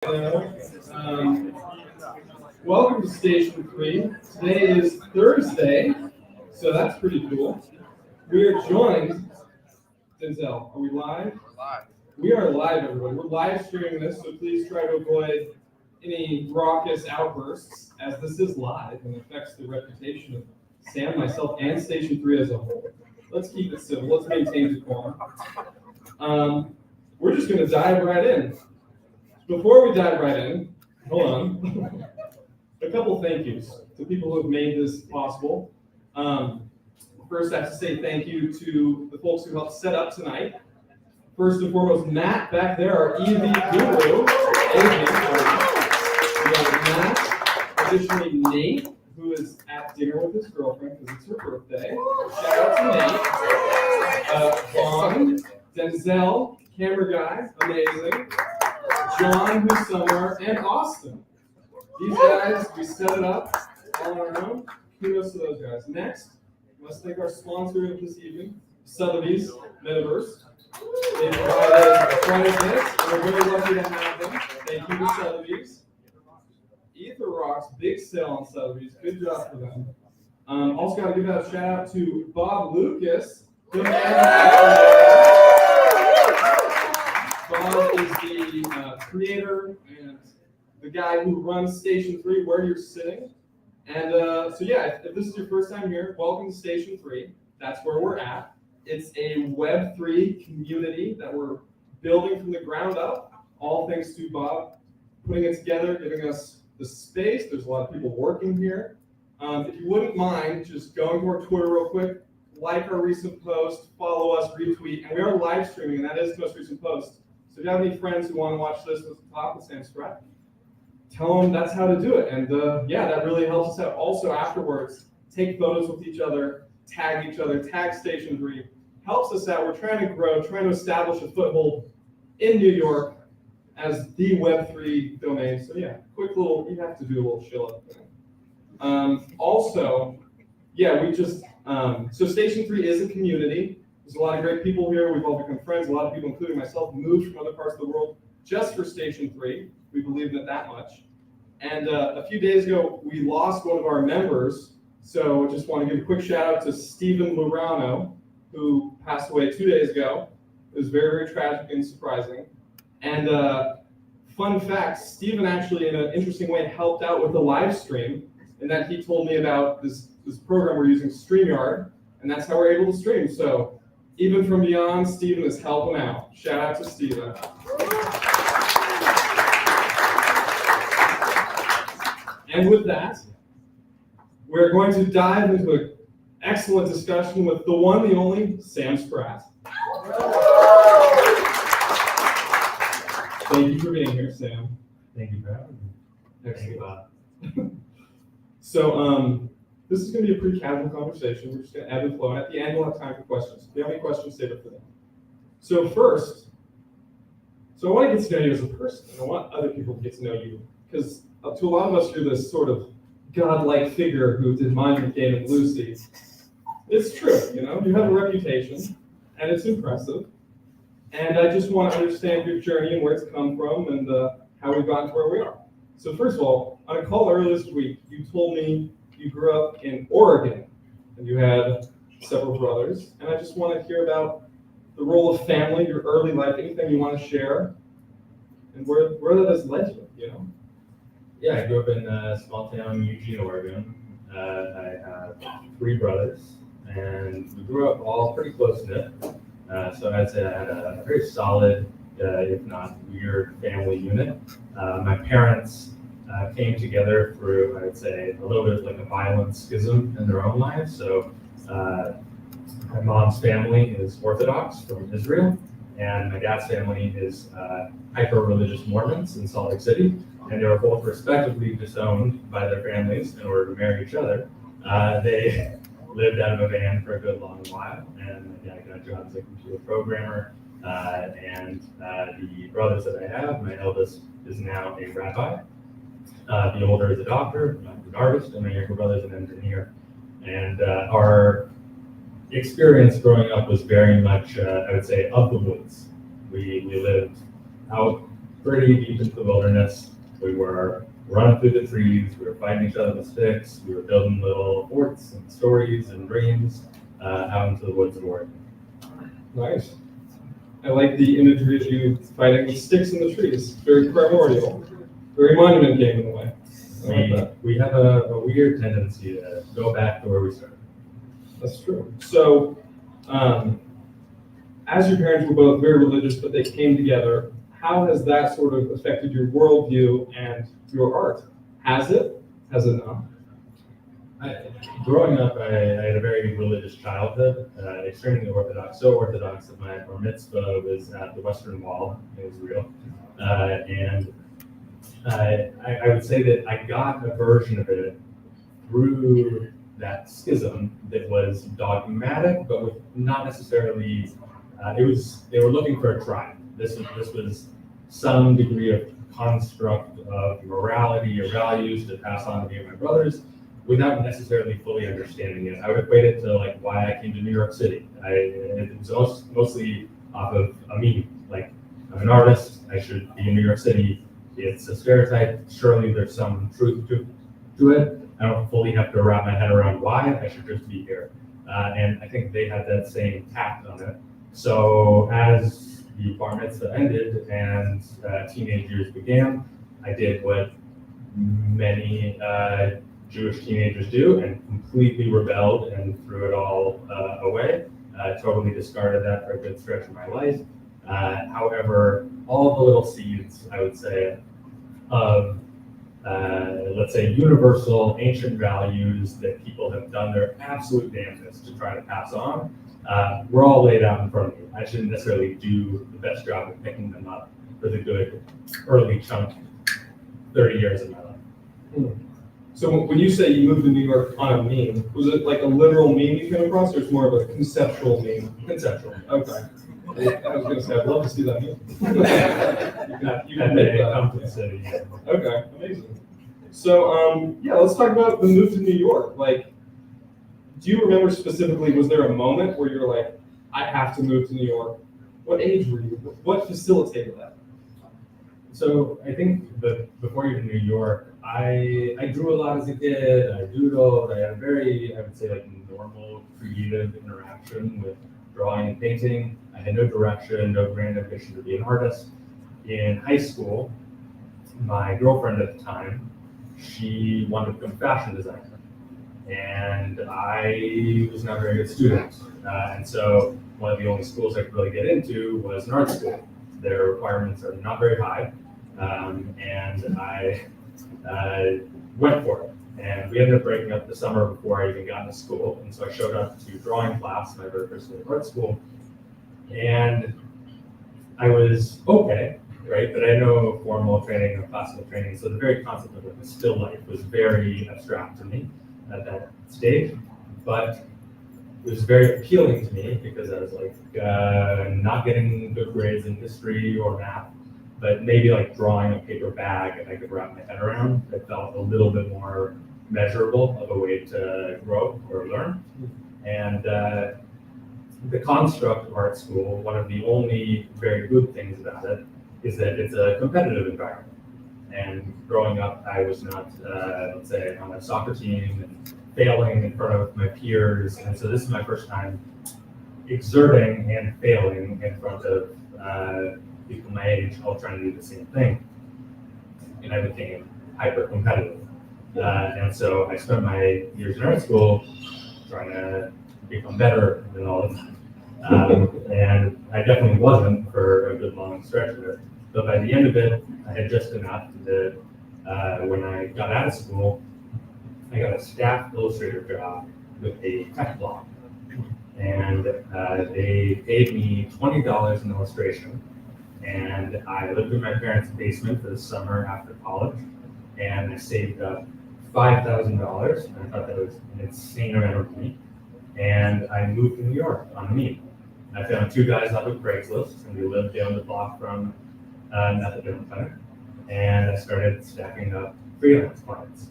Um, Welcome to Station 3. Today is Thursday, so that's pretty cool. We are joined, Denzel, are we live? Live. We are live, everyone. We're live streaming this, so please try to avoid any raucous outbursts, as this is live and affects the reputation of Sam, myself, and Station 3 as a whole. Let's keep it civil. Let's maintain decorum. We're just going to dive right in. Before we dive right in, hold on. A couple thank yous to people who have made this possible. First, I have to say thank you to the folks who helped set up tonight. First and foremost, Matt back there, our EV guru. We have Matt. Additionally, Nate, who is at dinner with his girlfriend because it's her birthday. Shout out to Nate. Vaughn, Denzel, camera guy, amazing. John, who's somewhere, and Austin. These guys, we set it up all on our own. Kudos to those guys. Next, let's thank our sponsor of this evening, Sotheby's Metaverse. They provided quite a bit, and we're very lucky to have them. Thank you to Sotheby's. Ether Rocks, big sale on Sotheby's. Good job for them. Also got to give out a shout out to Bob Lucas. Bob is the creator and the guy who runs Station 3, where you're sitting. And so yeah, if this is your first time here, welcome to Station 3. That's where we're at. It's a Web3 community that we're building from the ground up, all thanks to Bob putting it together, giving us the space. There's a lot of people working here. If you wouldn't mind just going to our Twitter real quick, like our recent post, follow us, retweet, and we are live streaming, and that is the most recent post. So if you have any friends who want to watch this with talk with Sam Spratt, tell them that's how to do it. And yeah, that really helps us out. Also afterwards, take photos with each other, tag Station 3. Helps us out. We're trying to grow, trying to establish a foothold in New York as the Web3 domain. So yeah, quick little, you have to do a little chill up there. Also, yeah, we just, so Station 3 is a community. There's a lot of great people here. We've all become friends. A lot of people, including myself, moved from other parts of the world just for Station 3. We believe in it that much. And a few days ago, we lost one of our members. So I just want to give a quick shout out to Stephen Lurano, who passed away 2 days ago. It was very, very tragic and surprising. And fun fact, Stephen actually, in an interesting way, helped out with the live stream, in that he told me about this program we're using, StreamYard, and that's how we're able to stream. So even from beyond, Stephen is helping out. Shout out to Stephen. And with that, we're going to dive into an excellent discussion with the one, the only, Sam Spratt. Thank you for being here, Sam. Thank you for having me. Excellent. So, this is going to be a pretty casual conversation. We're just going to ebb and flow. And at the end, we'll have time for questions. If you have any questions, save it for them. So first, I want to get to know you as a person. And I want other people to get to know you. Because to a lot of us, you're this sort of godlike figure who did Mind the Game at LUCI. It's true, you know? You have a reputation, and it's impressive. And I just want to understand your journey and where it's come from and how we've gotten to where we are. So first of all, on a call earlier this week, you told me you grew up in Oregon, and you had several brothers. And I just want to hear about the role of family, your early life, anything you want to share, and where that has led you, you know? Yeah, I grew up in small town Eugene, Oregon. I have 3 brothers, and we grew up all pretty close-knit. So I'd say I had a very solid, if not weird, family unit. My parents came together through, I'd say, a little bit like a violent schism in their own lives. So my mom's family is Orthodox from Israel, and my dad's family is hyper-religious Mormons in Salt Lake City. And they were both respectively disowned by their families in order to marry each other. They lived out of a van for a good long while, and my dad got a job as a computer programmer. And the brothers that I have, my eldest is now a rabbi. The older is a doctor, an artist, and my younger brother is an engineer. And our experience growing up was very much, I would say, of the woods. We lived out pretty deep into the wilderness. We were running through the trees, we were fighting each other with sticks, we were building little forts and stories and dreams out into the woods of Oregon. Nice. I like the imagery of you fighting with sticks in the trees. Very primordial. Very monument game in a way. I like that. We have a weird tendency to go back to where we started. That's true. So, as your parents were both very religious, but they came together, how has that sort of affected your worldview and your art? Has it? Has it not? Growing up, I had a very religious childhood, extremely Orthodox, so Orthodox that my bar mitzvah was at the Western Wall in Israel. And I would say that I got a version of it through that schism that was dogmatic, but with not necessarily, they were looking for a tribe. This was some degree of construct of morality or values to pass on to me and my brothers, without necessarily fully understanding it. I would equate it to like why I came to New York City. It was mostly off of a meme. Like, I'm an artist, I should be in New York City. It's a stereotype. Surely there's some truth to it. I don't fully have to wrap my head around why. I should just be here. And I think they had that same tact on it. So as the bar mitzvah ended and teenage years began, I did what many Jewish teenagers do and completely rebelled and threw it all away. Totally discarded that for a good stretch of my life. However, all the little seeds, I would say, of let's say universal ancient values that people have done their absolute damnedest to try to pass on, were all laid out in front of me. I shouldn't necessarily do the best job of picking them up for the good early chunk, 30 years of my life. So when you say you moved to New York on a meme, was it like a literal meme you came across, or it's more of a conceptual meme? Conceptual. Okay. I was gonna say, I'd love to see that meme. You can make that come to the city. Okay, amazing. So, yeah, let's talk about the move to New York. Like, do you remember specifically, was there a moment where you're like, I have to move to New York? What age were you? What facilitated that? So I think that before even New York, I drew a lot as a kid. I doodled. I had a very, I would say, like normal creative interaction with drawing and painting. I had no direction, no grand ambition to be an artist. In high school, my girlfriend at the time, she wanted to become a fashion designer. And I was not a very good student. And so one of the only schools I could really get into was an art school. Their requirements are not very high. And I went for it. And we ended up breaking up the summer before I even got into school. And so I showed up to drawing class, my very first day of art school. And I was okay, right? But I had no formal training or classical training. So the very concept of like a still life was very abstract to me at that stage. But it was very appealing to me because I was like not getting good grades in history or math, but maybe like drawing a paper bag I could wrap my head around. It felt a little bit more measurable of a way to grow or learn. And the construct of art school, one of the only very good things about it is that it's a competitive environment. And growing up, I was not, let's say, on a soccer team and failing in front of my peers. And so this is my first time exerting and failing in front of people my age, all trying to do the same thing. And I became hyper competitive. And so I spent my years in art school trying to become better than all of them. And I definitely wasn't for a good long stretch of it. But by the end of it, I had just enough that when I got out of school, I got a staff illustrator job with a tech blog. And they paid me $20 an illustration. And I lived in my parents' basement for the summer after college. And I saved up $5,000. And I thought that was an insane amount of money. And I moved to New York on a meme. I found two guys off of Craigslist, and we lived down the block from Methadone Clinic. And I started stacking up freelance clients.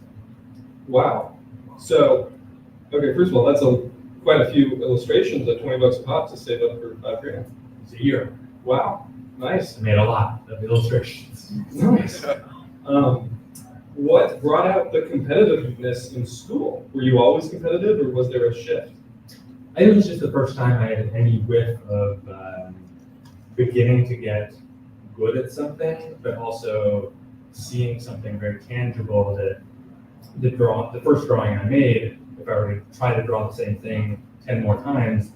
Wow. So, okay, first of all, that's quite a few illustrations at $20 a pop to save up for $5,000. It's a year. Wow. Nice. I made a lot of illustrations. Nice. What brought out the competitiveness in school? Were you always competitive, or was there a shift? I think it was just the first time I had any whiff of beginning to get good at something, but also seeing something very tangible that the first drawing I made, if I were to try to draw the same thing 10 more times,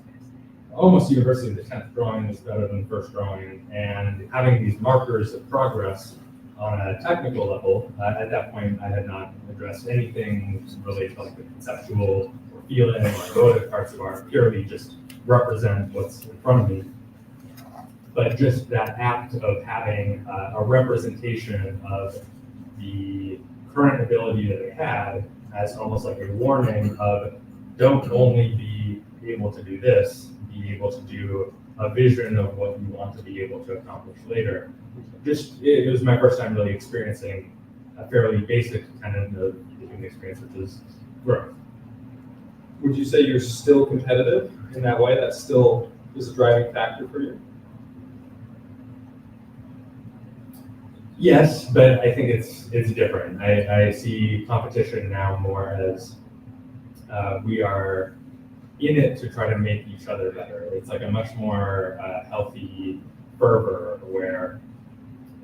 almost universally the 10th drawing was better than the first drawing. And having these markers of progress on a technical level, at that point I had not addressed anything related to like the conceptual or feeling or emotive parts of art, purely just represent what's in front of me. But just that act of having a representation of the current ability that they had as almost like a warning of don't only be able to do this, be able to do a vision of what you want to be able to accomplish later. It was my first time really experiencing a fairly basic kind of the human experience, which is growth. Would you say you're still competitive in that way? That still is a driving factor for you? Yes, but I think it's different. I see competition now more as we are in it to try to make each other better. It's like a much more healthy fervor where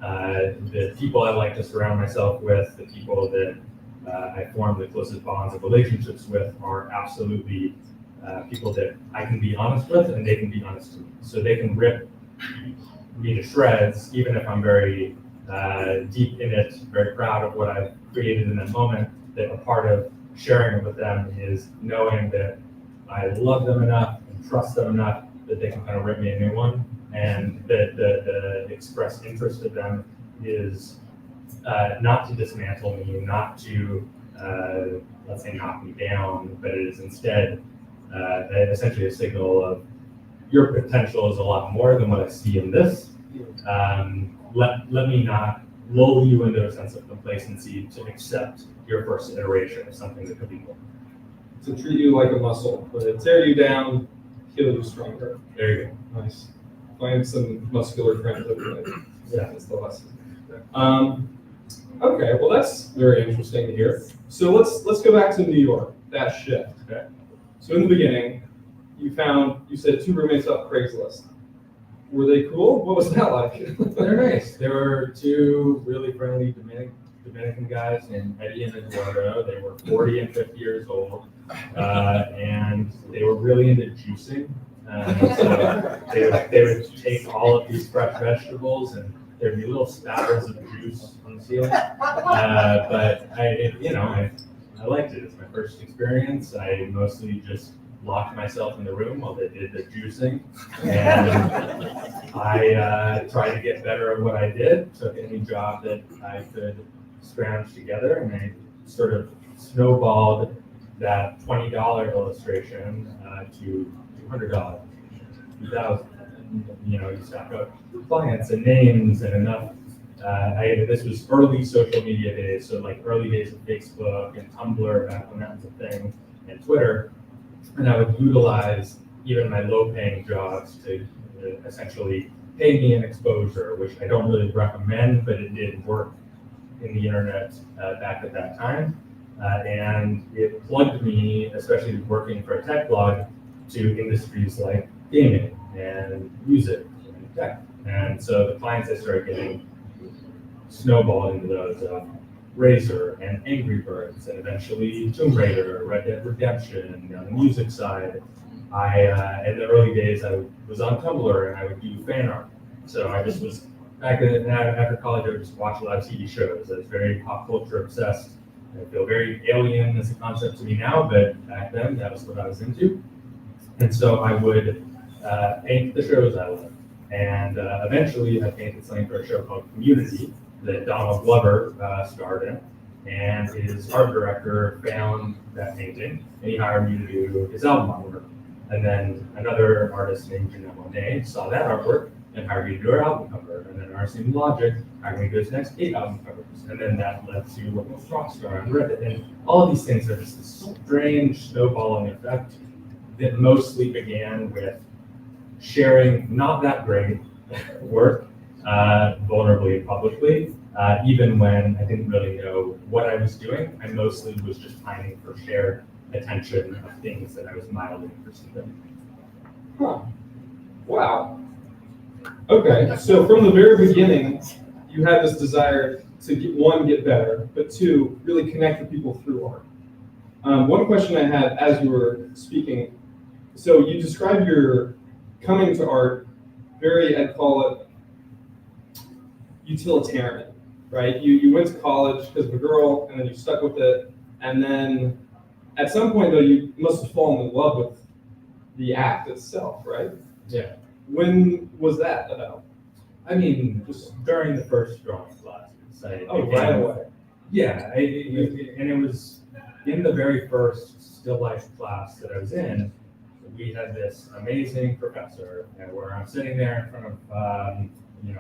the people I like to surround myself with, the people that I form the closest bonds of relationships with are absolutely people that I can be honest with and they can be honest to me. So they can rip me to shreds, even if I'm very deep in it, very proud of what I've created in that moment. That a part of sharing it with them is knowing that I love them enough and trust them enough that they can kind of rip me a new one, and that the expressed interest of them is not to dismantle me, not to, let's say, knock me down, but it is instead essentially a signal of your potential is a lot more than what I see in this. Let me not lull you into a sense of complacency to accept your first iteration of something that could be more. To treat you like a muscle, but to tear you down, heal you stronger. There you go. Nice. Find some muscular friends every day. Yeah. That's the lesson. Okay, well that's very interesting to hear. So let's go back to New York, that shift. Okay. So in the beginning, you said 2 roommates off Craigslist. Were they cool? What was that like? They're nice. There were 2 really friendly Dominican guys named Eddie and Eduardo. They were 40 and 50 years old, and they were really into juicing. So they would take all of these fresh vegetables, and there'd be little spatters of juice on the ceiling. But I liked it. It's my first experience. I mostly just locked myself in the room while they did the juicing, and I tried to get better at what I did. Took any job that I could scrounge together, and I sort of snowballed that $20 illustration to $200, $2,000. You stack up clients and names and enough. This was early social media days, so like early days of Facebook and Tumblr back when that was a thing, and Twitter. And I would utilize even my low-paying jobs to essentially pay me an exposure, which I don't really recommend, but it did work in the internet back at that time. And it plugged me, especially working for a tech blog, to industries like gaming and music and tech. And so the clients I started getting snowballed into those Razor and Angry Birds, and eventually Tomb Raider, Red Dead Redemption. On the music side, in the early days, I was on Tumblr and I would do fan art. So I just was, after college, I would just watch a lot of TV shows. I was very pop culture obsessed. I feel very alien as a concept to me now, but back then, that was what I was into. And so I would paint the shows I loved. And eventually, I painted something for a show called Community that Donald Glover starred in, and his art director found that painting, and he hired me to do his album artwork. And then another artist named Janelle Monáe saw that artwork and hired me to do her album cover. And then an artist named Logic hired me to do his next 8 album covers. And then that led to working with Rockstar and Reddit. And all of these things are just this strange snowballing effect that mostly began with sharing not that great work vulnerably and publicly, even when I didn't really know what I was doing. I mostly was just pining for shared attention of things that I was mildly interested in. Huh. Wow. Okay, so from the very beginning, you had this desire to get better, but two, really connect with people through art. One question I had as you were speaking, so you described your coming to art very, I'd call it utilitarian, right? You went to college because of a girl, and then you stuck with it, and then at some point though, you must have fallen in love with the act itself, right? Yeah. When was that about? I mean, just during the first drawing classes. Right away. Yeah, and it was in the very first still life class that I was in. We had this amazing professor, where I'm sitting there in front of, I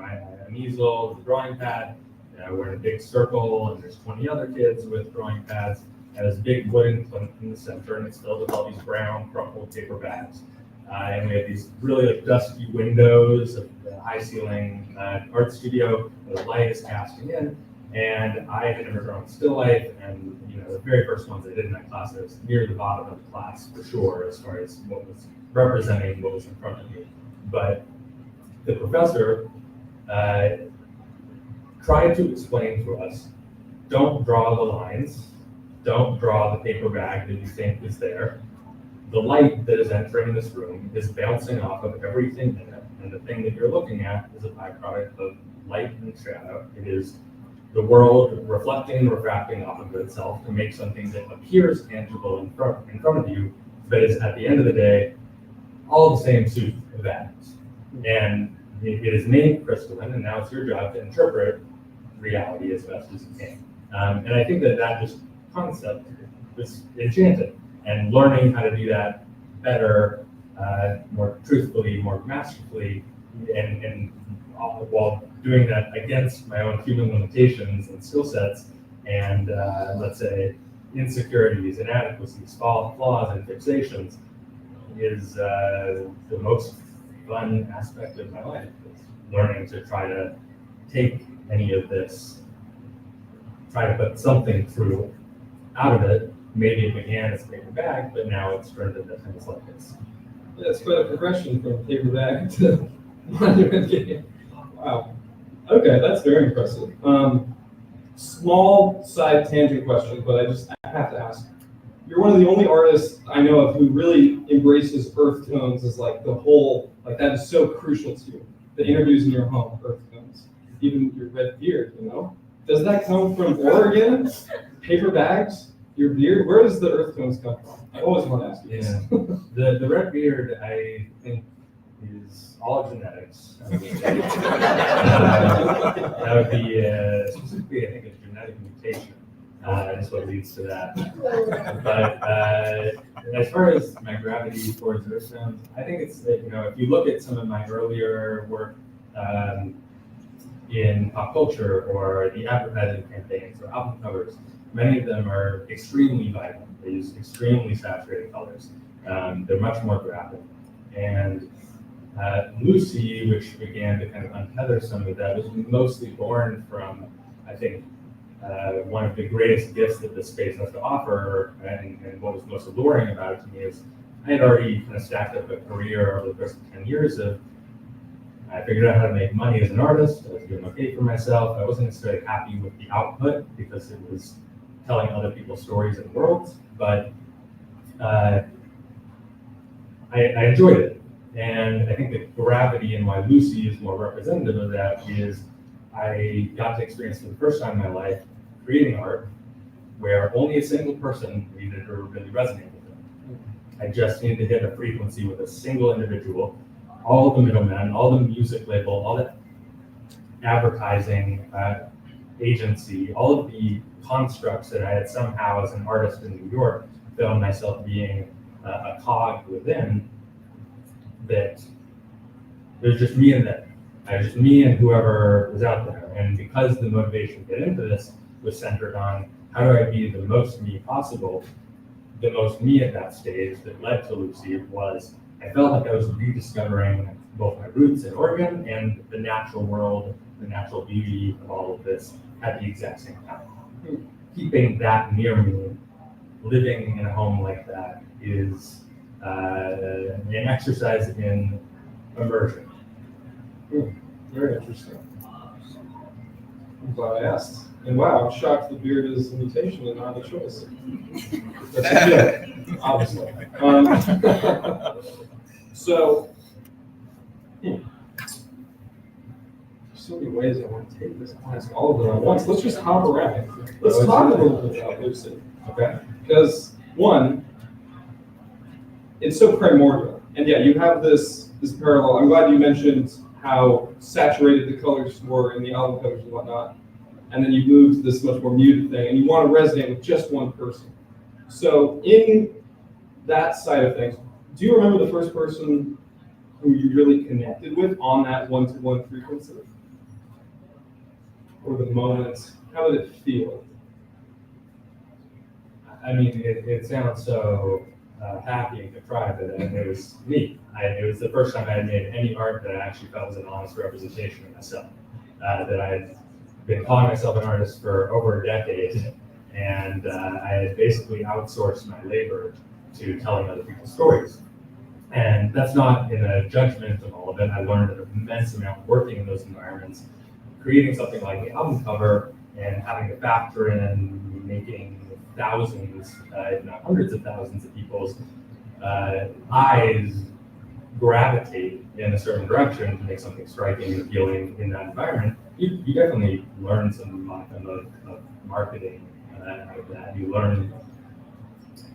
had an easel, the drawing pad, we're in a big circle, and there's 20 other kids with drawing pads, and there's a big wooden plinth in the center, and it's filled with all these brown crumpled paper bags. And we had these really dusty windows, a high ceiling art studio where the light is casting in. And I had never drawn still life, and the very first ones I did in that class, I was near the bottom of the class for sure, as far as what was representing what was in front of me. But the professor tried to explain to us, don't draw the lines, don't draw the paper bag that you think is there. The light that is entering this room is bouncing off of everything in it, and the thing that you're looking at is a byproduct of light and shadow. It is the world reflecting and refracting off of itself to make something that appears tangible in front of you, but is at the end of the day all the same soup of atoms. And it is made crystalline, and now it's your job to interpret reality as best as you can. And I think that just concept was enchanting. And learning how to do that better, more truthfully, more masterfully, and while doing that against my own human limitations and skill sets, and let's say insecurities, inadequacies, flaws, and fixations, is the most fun aspect of my life. Is learning to try to take any of this, try to put something through out of it. Maybe it began as a paper bag, but now it's turned into things like this. Yeah, it's quite a progression from paper bag to monument game. Wow. Okay, that's very impressive. Small side tangent question, but I have to ask. You're one of the only artists I know of who really embraces earth tones as like the whole, like that is so crucial to you. The interviews in your home, earth tones, even your red beard, Does that come from Oregon? Paper bags? Your beard? Where does the earth tones come from? I always want to ask you. Yeah. The red beard, I think, is all genetics. That would be specifically, I think, a genetic mutation. Is what leads to that. But as far as my gravity towards earth tones, I think it's that, if you look at some of my earlier work in pop culture or the advertising campaigns or album covers, many of them are extremely vibrant. They use extremely saturated colors. They're much more graphic. And LUCI, which began to kind of untether some of that, was mostly born from, I think, one of the greatest gifts that this space has to offer, and what was most alluring about it to me is I had already kind of stacked up a career over the course of 10 years I figured out how to make money as an artist. I was doing okay for myself. I wasn't necessarily happy with the output because it was telling other people's stories and worlds, but I enjoyed it. And I think the gravity in why LUCI is more representative of that is I got to experience for the first time in my life creating art where only a single person needed to really resonate with it. I just needed to hit a frequency with a single individual. All of the middlemen, all the music label, all that advertising agency, all of the constructs that I had somehow as an artist in New York found myself being a cog within, that it was just me and them. It was just me and whoever was out there. And because the motivation to get into this was centered on how do I be the most me possible, the most me at that stage that led to LUCI was I felt like I was rediscovering both my roots in Oregon and the natural world, the natural beauty of all of this at the exact same time. Keeping that near me, living in a home like that is an exercise in immersion. Very interesting. I'm glad I asked. And wow, I'm shocked the beard is a mutation and not a choice. That's a joke, obviously. So, there's so many ways I want to take this class, all of them at once. Let's just hop around. Let's talk a little bit about LUCI. Okay. Because one, it's so primordial. And yeah, you have this parallel. I'm glad you mentioned how saturated the colors were in the album covers and whatnot. And then you moved to this much more muted thing, and you want to resonate with just one person. So in that side of things, do you remember the first person who you really connected with on that one-to-one frequency? Or the moment, how did it feel? I mean, it sounds so happy and contrived that it was me. It was the first time I had made any art that I actually felt was an honest representation of myself. That I had been calling myself an artist for over a decade, and I had basically outsourced my labor to telling other people's stories. And that's not in a judgment of all of it. I learned an immense amount working in those environments, creating something like the album cover and having to factor in making thousands, if not hundreds of thousands of people's eyes gravitate in a certain direction to make something striking and appealing in that environment. You definitely learn some modicum of marketing out of that. You learn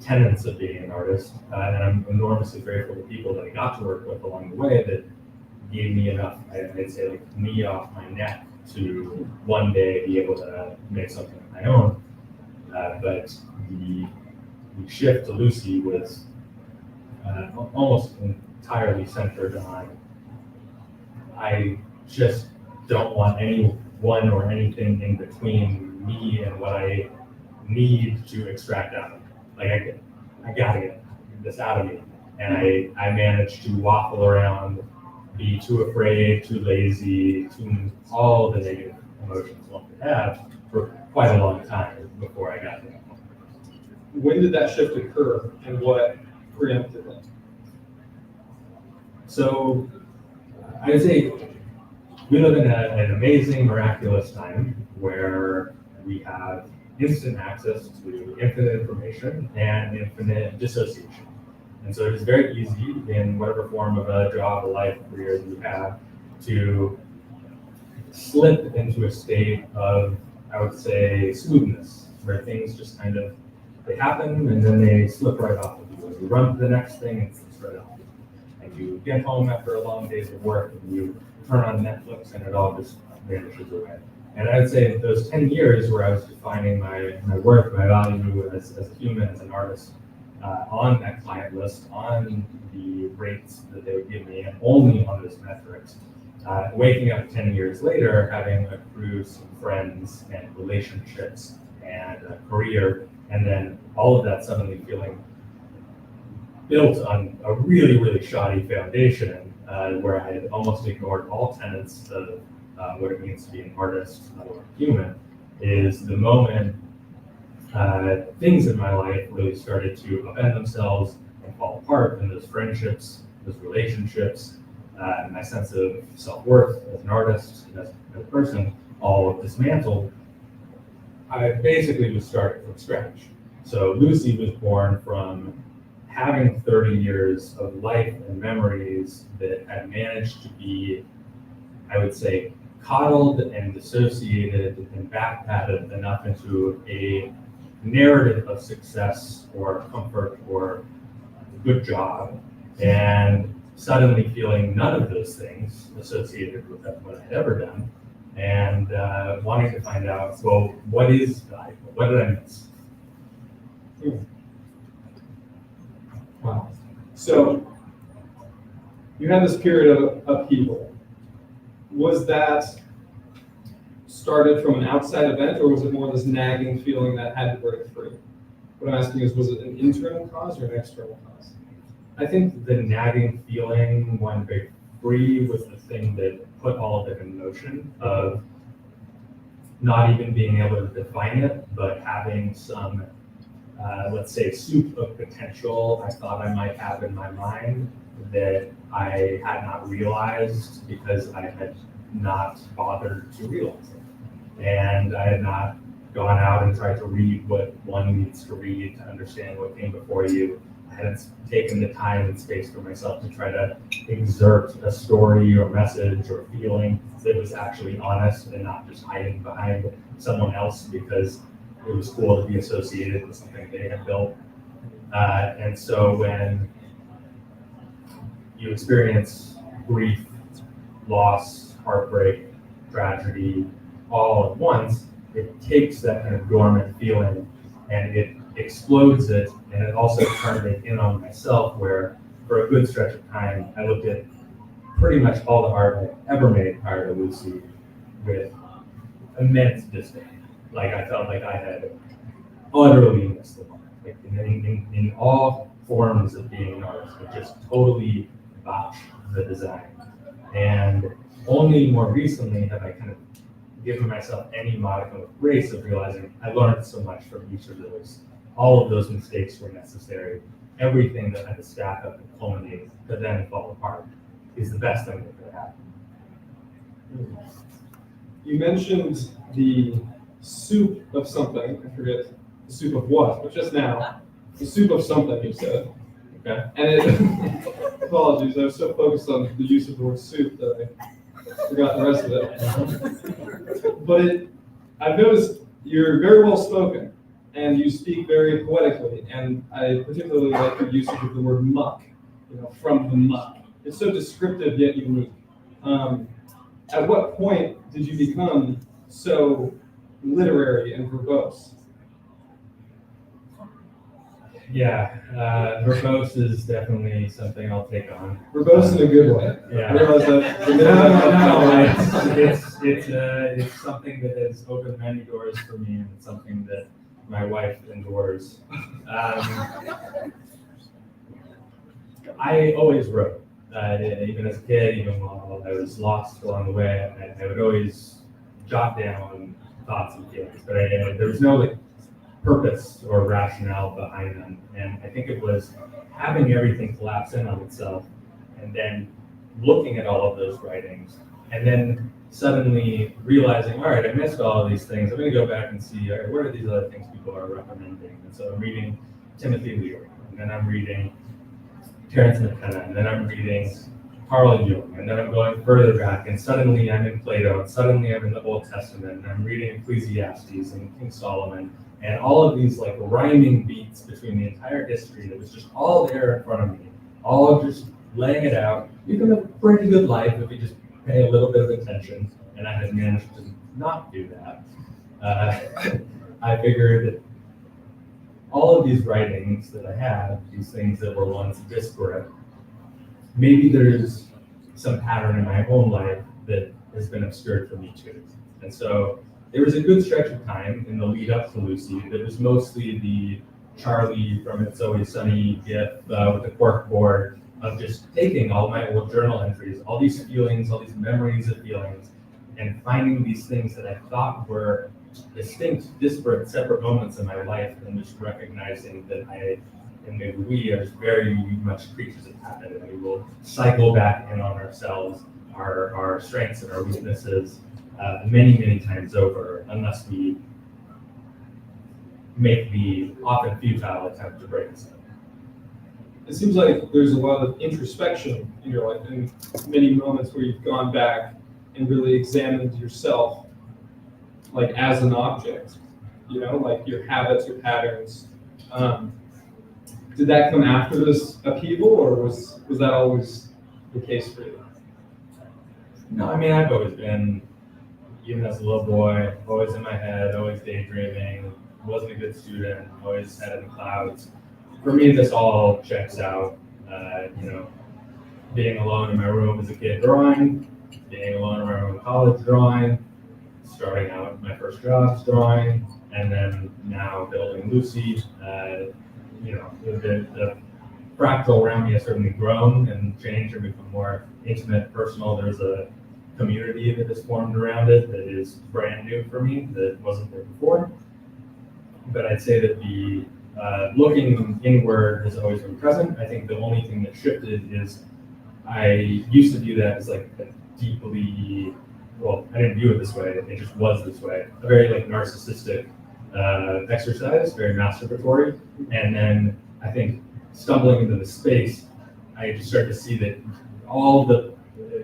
tenets of being an artist, and I'm enormously grateful to people that I got to work with along the way that gave me enough, I'd say, like knee off my neck to one day be able to make something of my own. But the shift to LUCI was almost entirely centered on I just don't want anyone or anything in between me and what I need to extract out of it. Like I gotta get this out of me. And I managed to waffle around, be too afraid, too lazy, all the negative emotions one could have for quite a long time before I got to that point. When did that shift occur and what preempted it? So I would say we live in an amazing, miraculous time where we have instant access to infinite information and infinite dissociation. And so it is very easy in whatever form of a job, a life, career that you have to slip into a state of, I would say, smoothness, where things just kind of, they happen and then they slip right off of you. You run to the next thing and it slips right off of you. And you get home after a long day's of work and you turn on Netflix and it all just vanishes away. And I would say those 10 years where I was defining my work, my value as a human, as an artist, on that client list, on the rates that they would give me, and only on those metrics. Waking up 10 years later, having accrued some friends and relationships and a career, and then all of that suddenly feeling built on a really, really shoddy foundation, where I had almost ignored all tenets of what it means to be an artist or a human, is the moment things in my life really started to upend themselves and fall apart, and those friendships, those relationships, my sense of self-worth as an artist, as a person, all dismantled. I basically was starting from scratch. So LUCI was born from having 30 years of life and memories that had managed to be, I would say, coddled and dissociated and backpatted enough into a narrative of success or comfort or a good job, and suddenly feeling none of those things associated with what I'd ever done, and wanting to find out, well, what is valuable? What did I miss? Wow. So you had this period of upheaval. Was that started from an outside event, or was it more this nagging feeling that had to break free? What I'm asking is, was it an internal cause or an external cause? I think the nagging feeling won big Bree was the thing that put all of it in motion of not even being able to define it, but having some, let's say, soup of potential I thought I might have in my mind that I had not realized because I had not bothered to realize it. And I had not gone out and tried to read what one needs to read to understand what came before you. I hadn't taken the time and space for myself to try to exert a story or message or feeling that was actually honest and not just hiding behind someone else because it was cool to be associated with something they had built. And so when you experience grief, loss, heartbreak, tragedy, all at once, it takes that kind of dormant feeling and it explodes it, and it also turned it in on myself where for a good stretch of time, I looked at pretty much all the art I ever made prior to LUCI with immense disdain. Like I felt like I had utterly missed the mark. Like in all forms of being an artist, I just totally botched the design. And only more recently have I kind of given myself any modicum of grace of realizing I learned so much from each of those. All of those mistakes were necessary. Everything that had to stack up and culminate to then fall apart is the best thing that could happen. You mentioned the soup of something. I forget the soup of what, but just now, the soup of something you said. Okay. And it, apologies, I was so focused on the use of the word soup that I forgot the rest of it. But I've noticed you're very well spoken and you speak very poetically. And I particularly like your usage of the word muck, from the muck. It's so descriptive yet unique. At what point did you become so literary and verbose? Yeah, verbose is definitely something I'll take on. Verbose in a good way. Yeah. I realize that. It's something that has opened many doors for me, and it's something that my wife endures. I always wrote, even as a kid, even while I was lost along the way. I would always jot down thoughts and feelings, but there was no purpose or rationale behind them. And I think it was having everything collapse in on itself and then looking at all of those writings and then suddenly realizing, all right, I missed all of these things. I'm going to go back and see, all right, what are these other things people are recommending? And so I'm reading Timothy Leary, and then I'm reading Terrence McKenna, and then I'm reading Carl Jung, and then I'm going further back, and suddenly I'm in Plato, and suddenly I'm in the Old Testament, and I'm reading Ecclesiastes and King Solomon, and all of these rhyming beats between the entire history that was just all there in front of me, all just laying it out. You can live a pretty good life if you just pay a little bit of attention, and I had managed to not do that. I figured all of these writings that I have, these things that were once disparate, maybe there's some pattern in my own life that has been obscured for me too. And so there was a good stretch of time in the lead up to LUCI that was mostly the Charlie from It's Always Sunny gif with the cork board of just taking all my old journal entries, all these feelings, all these memories of feelings, and finding these things that I thought were distinct, disparate, separate moments in my life, and just recognizing that I and maybe we are very much creatures of habit, and we will cycle back in on ourselves, our strengths and our weaknesses many, many times over, unless we make the often futile attempt to break us up. It seems like there's a lot of introspection in your life, and many moments where you've gone back and really examined yourself, as an object, like your habits, your patterns. Did that come after this upheaval, or was that always the case for you? No, I mean, I've always been, even as a little boy, always in my head, always daydreaming, wasn't a good student, always head in the clouds. For me, this all checks out. Being alone in my room as a kid drawing, being alone in my room in college drawing, starting out my first jobs drawing, and then now building LUCI. The fractal around me has certainly grown and changed and become more intimate, personal. There's a community that has formed around it that is brand new for me, that wasn't there before. But I'd say that the looking inward has always been present. I think the only thing that shifted is I used to view that as like a deeply, well, I didn't view it this way, it just was this way, a very like narcissistic exercise, very masturbatory. And then I think stumbling into the space, I just started to see that all the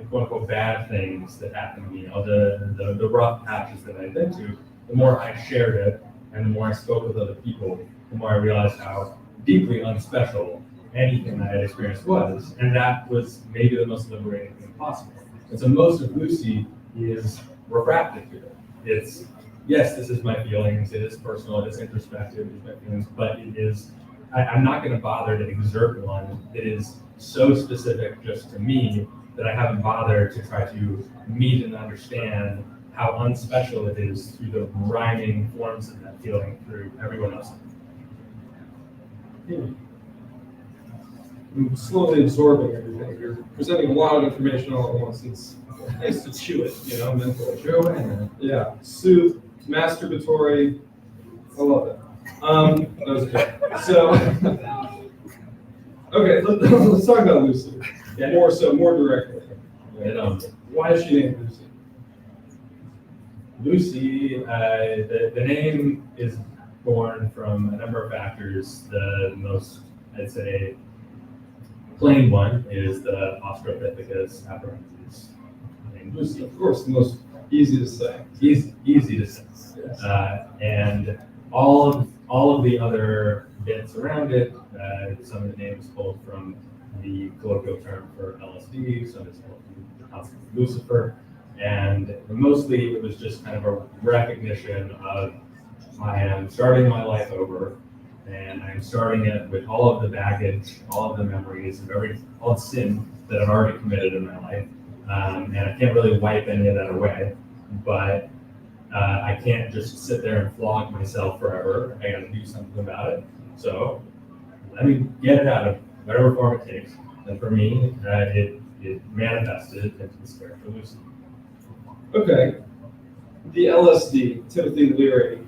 quote unquote bad things that happened to me, all the rough patches that I'd been to, the more I shared it and the more I spoke with other people, the more I realized how deeply unspecial anything that I had experienced was. And that was maybe the most liberating thing possible. And so most of LUCI is refracted here. It's, yes, this is my feelings, it is personal, it is introspective, it is my feelings, but it is, I'm not going to bother to exert one that is so specific just to me that I haven't bothered to try to meet and understand how unspecial it is through the rhyming forms of that feeling through everyone else. I'm slowly absorbing everything. You're presenting a lot of information all at once. It's nice to chew it, mentally. Chew away, man. Yeah, soothe, masturbatory. I love it. That was good. So, okay, let's talk about Lucy. Yeah. More directly. Why is she named Lucy? LUCI, the name is born from a number of factors. The most, I'd say, plain one is the Australopithecus afarensis, named LUCI. Of course, the most easy to say. Easy to say. Yes. And all of the other bits around it, some of the names pulled from the colloquial term for LSD, some is pulled from the concept of Lucifer, and mostly it was just kind of a recognition of I am starting my life over, and I'm starting it with all of the baggage, all of the memories of all the sin that I've already committed in my life, and I can't really wipe any of that away, but I can't just sit there and flog myself forever. I got to do something about it. So let me get it out of whatever form it takes. And for me, it manifested into this character, Lucy. Okay. The LSD, Timothy Leary,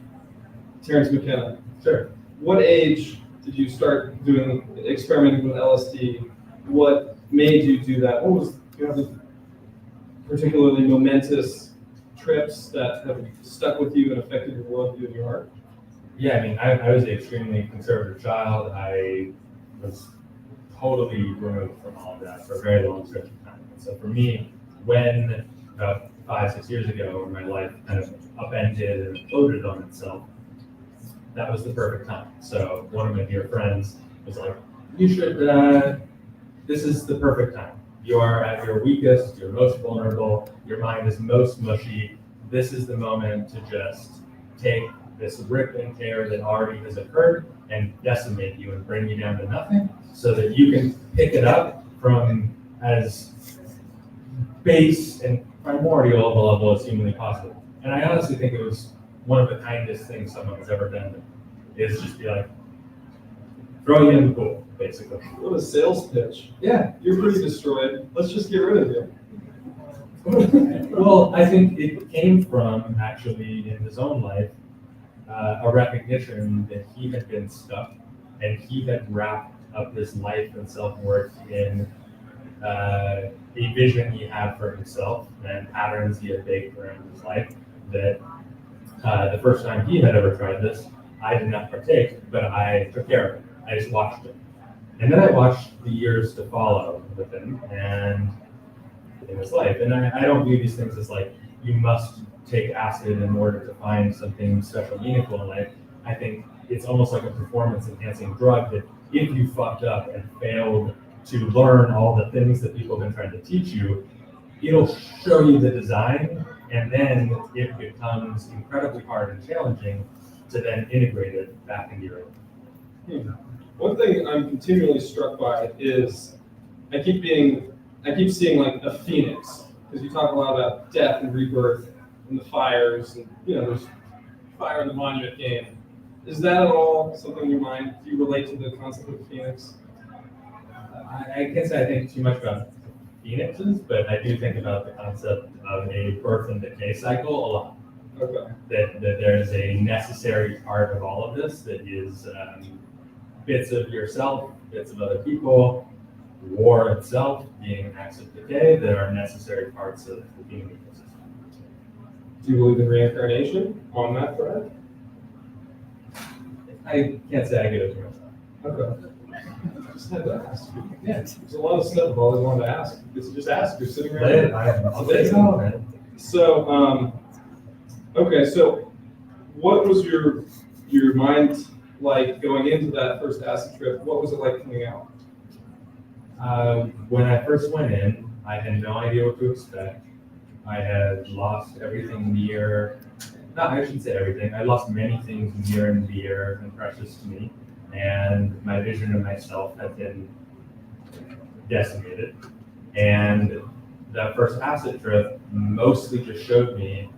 Terrence McKenna. Sure. What age did you start experimenting with LSD? What made you do that? Do you have any particularly momentous trips that have stuck with you and affected your worldview and your heart? Yeah, I mean, I was an extremely conservative child. I was totally removed from all of that for a very long stretch of time. And so for me, when about 5-6 years ago, when my life kind of upended and imploded on itself, that was the perfect time. So one of my dear friends was like, you should, this is the perfect time. You are at your weakest, you're most vulnerable, your mind is most mushy. This is the moment to just take this rip and tear that already has occurred and decimate you and bring you down to nothing so that you can pick it up from as base and primordial of a level as humanly possible. And I honestly think it was one of the kindest things someone has ever done, is just be like, throw you in the pool, basically. What a sales pitch. Yeah. You're pretty destroyed. Let's just get rid of you. Well, I think it came from, actually, in his own life, a recognition that he had been stuck and he had wrapped up his life and self-worth in a vision he had for himself and patterns he had baked around his life that the first time he had ever tried this, I did not partake, but I took care of it. I just watched it. And then I watched the years to follow with him and in his life. And I don't view these things as like, you must take acid in order to find something special, meaningful in life. I think it's almost like a performance-enhancing drug that if you fucked up and failed to learn all the things that people have been trying to teach you, it'll show you the design, and then it becomes incredibly hard and challenging to then integrate it back into your life. One thing I'm continually struck by is I keep seeing like a phoenix, because you talk a lot about death and rebirth and the fires, and there's fire in the Monument game. Is that at all something in your mind? Do you relate to the concept of the phoenix? I can't say I think too much about phoenixes, but I do think about the concept of a birth and decay cycle a lot. Okay. That there's a necessary part of all of this that is bits of yourself, bits of other people, war itself being acts of decay that are necessary parts of the human ecosystem. Do you believe in reincarnation on that thread? I can't say I do it myself. Okay. I just had to ask. Yeah, there's a lot of stuff I've always wanted to ask. Just ask. You're sitting right there. I'll let you know, man. So, okay, so what was your mind like going into that first acid trip? What was it like coming out? When I first went in, I had no idea what to expect. I had lost everything near, no, I shouldn't say everything. I lost many things near and dear and precious to me. And my vision of myself had been decimated. And that first acid trip mostly just showed me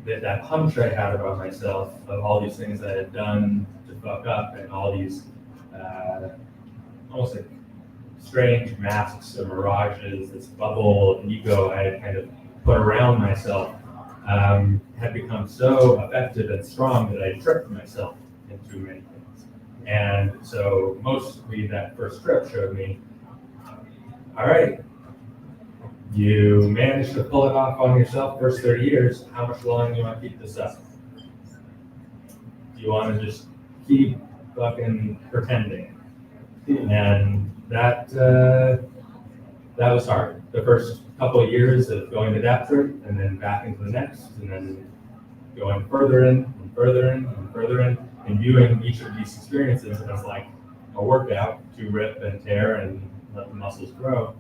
that hunch I had about myself, of all these things I had done to fuck up, and all these almost like strange masks or mirages, this bubble of ego I had kind of put around myself, had become so effective and strong that I tripped myself into many things. And so mostly that first trip showed me, all right, you managed to pull it off on yourself first 30 years, how much longer do you want to keep this up? Do you want to just keep fucking pretending? And that was hard. The first couple of years of going to that trip and then back into the next, and then going further in and further in and further in, and viewing each of these experiences as like a workout to rip and tear and let the muscles grow.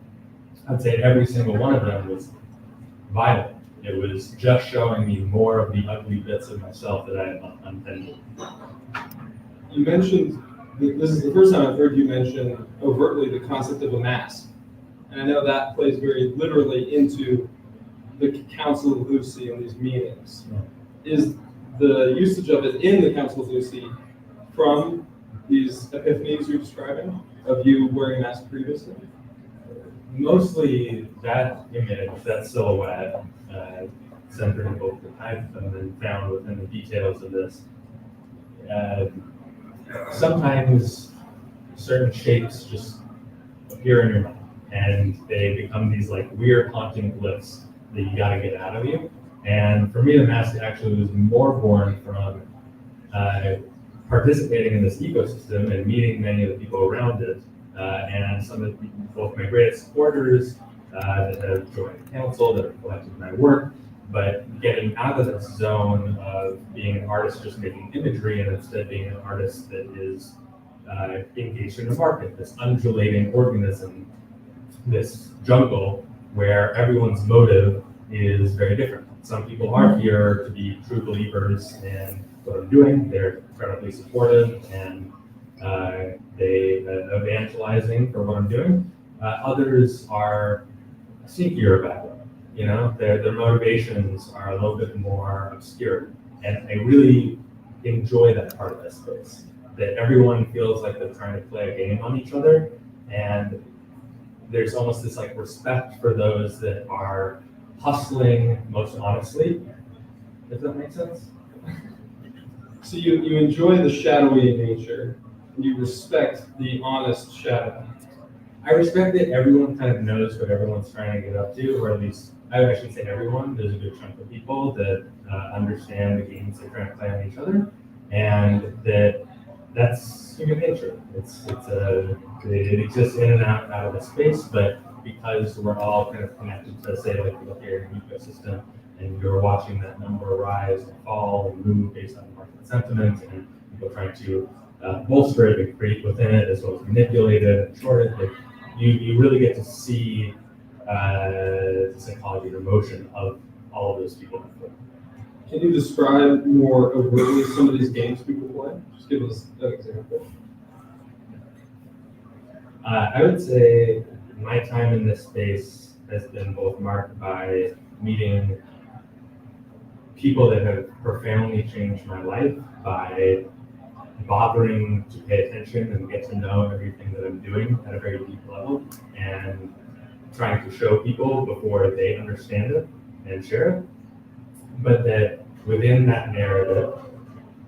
I'd say every single one of them was vital. It was just showing me more of the ugly bits of myself that I had untended. You mentioned, this is the first time I've heard you mention overtly the concept of a mask. And I know that plays very literally into the Council of LUCI and these meetings. Is the usage of it in the Council of LUCI from these epiphanies you're describing, of you wearing a mask previously? Mostly that image, that silhouette, centered in both the type and then found within the details of this. Sometimes certain shapes just appear in your mind, and they become these like weird haunting glyphs that you gotta get out of you. And for me, the mask actually was more born from participating in this ecosystem and meeting many of the people around it. And some of the people, both my greatest supporters that have joined the council, that have collected my work, but getting out of this zone of being an artist just making imagery, and instead being an artist that is engaged in the market, this undulating organism, this jungle where everyone's motive is very different. Some people are here to be true believers in what I'm doing. They're incredibly supportive and they evangelizing for what I'm doing. Others are sneakier about it. You know, their motivations are a little bit more obscure, and I really enjoy that part of that space. That everyone feels like they're trying to play a game on each other, and there's almost this like respect for those that are hustling most honestly. Does that make sense? So you enjoy the shadowy nature, and you respect the honest shadow. I respect that everyone kind of knows what everyone's trying to get up to, or at least, I shouldn't say everyone, there's a good chunk of people that understand the games they're trying to play on each other, and that's human nature. It exists in and out of the space, but because we're all kind of connected to, say, like the here ecosystem, and you're watching that number rise and fall and move based on market sentiment, and people trying to bolster it and create within it, as well as manipulate it and short it, you really get to see the psychology and emotion of all of those people. Can you describe more overtly some of these games people play? Just give us an example. I would say my time in this space has been both marked by meeting people that have profoundly changed my life, by bothering to pay attention and get to know everything that I'm doing at a very deep level, and trying to show people before they understand it and share it. But that within that narrative,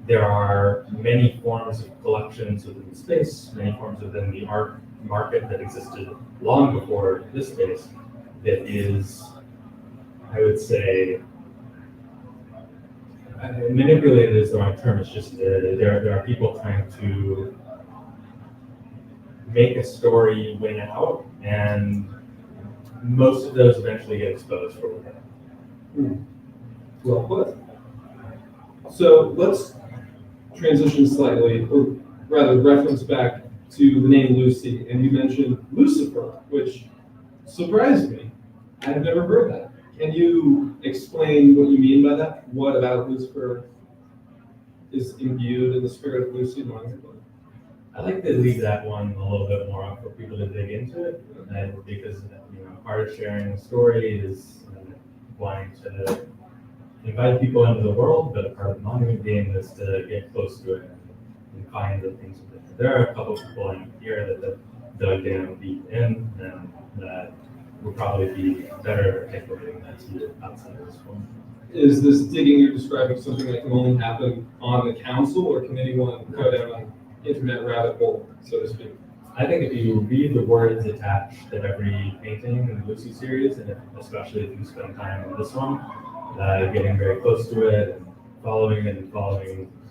there are many forms of collections within the space, many forms within the art market that existed long before this space, that is, I would say, manipulated is the wrong term. It's just there are people trying to make a story win out, and most of those eventually get exposed for what they are. Well put. So let's transition slightly, or rather reference back to the name Lucy, and you mentioned Lucifer, which surprised me. I've never heard that. Can you explain what you mean by that? What about Lucifer is imbued in the spirit of Lucy? I like to leave that one a little bit more up for people to dig into it, because part of sharing a story is wanting to invite people into the world, but a part of the monument game is to get close to it and find the things within it. There are a couple people in here that have dug down deep in, and that will probably be better at articulating that to you outside of this one. Is this digging you're describing something that can only happen on the council, or can anyone go down an internet rabbit hole, so to speak? I think if you read the words attached to every painting in the Lucy series, and especially if you spend time on this one, getting very close to it and following,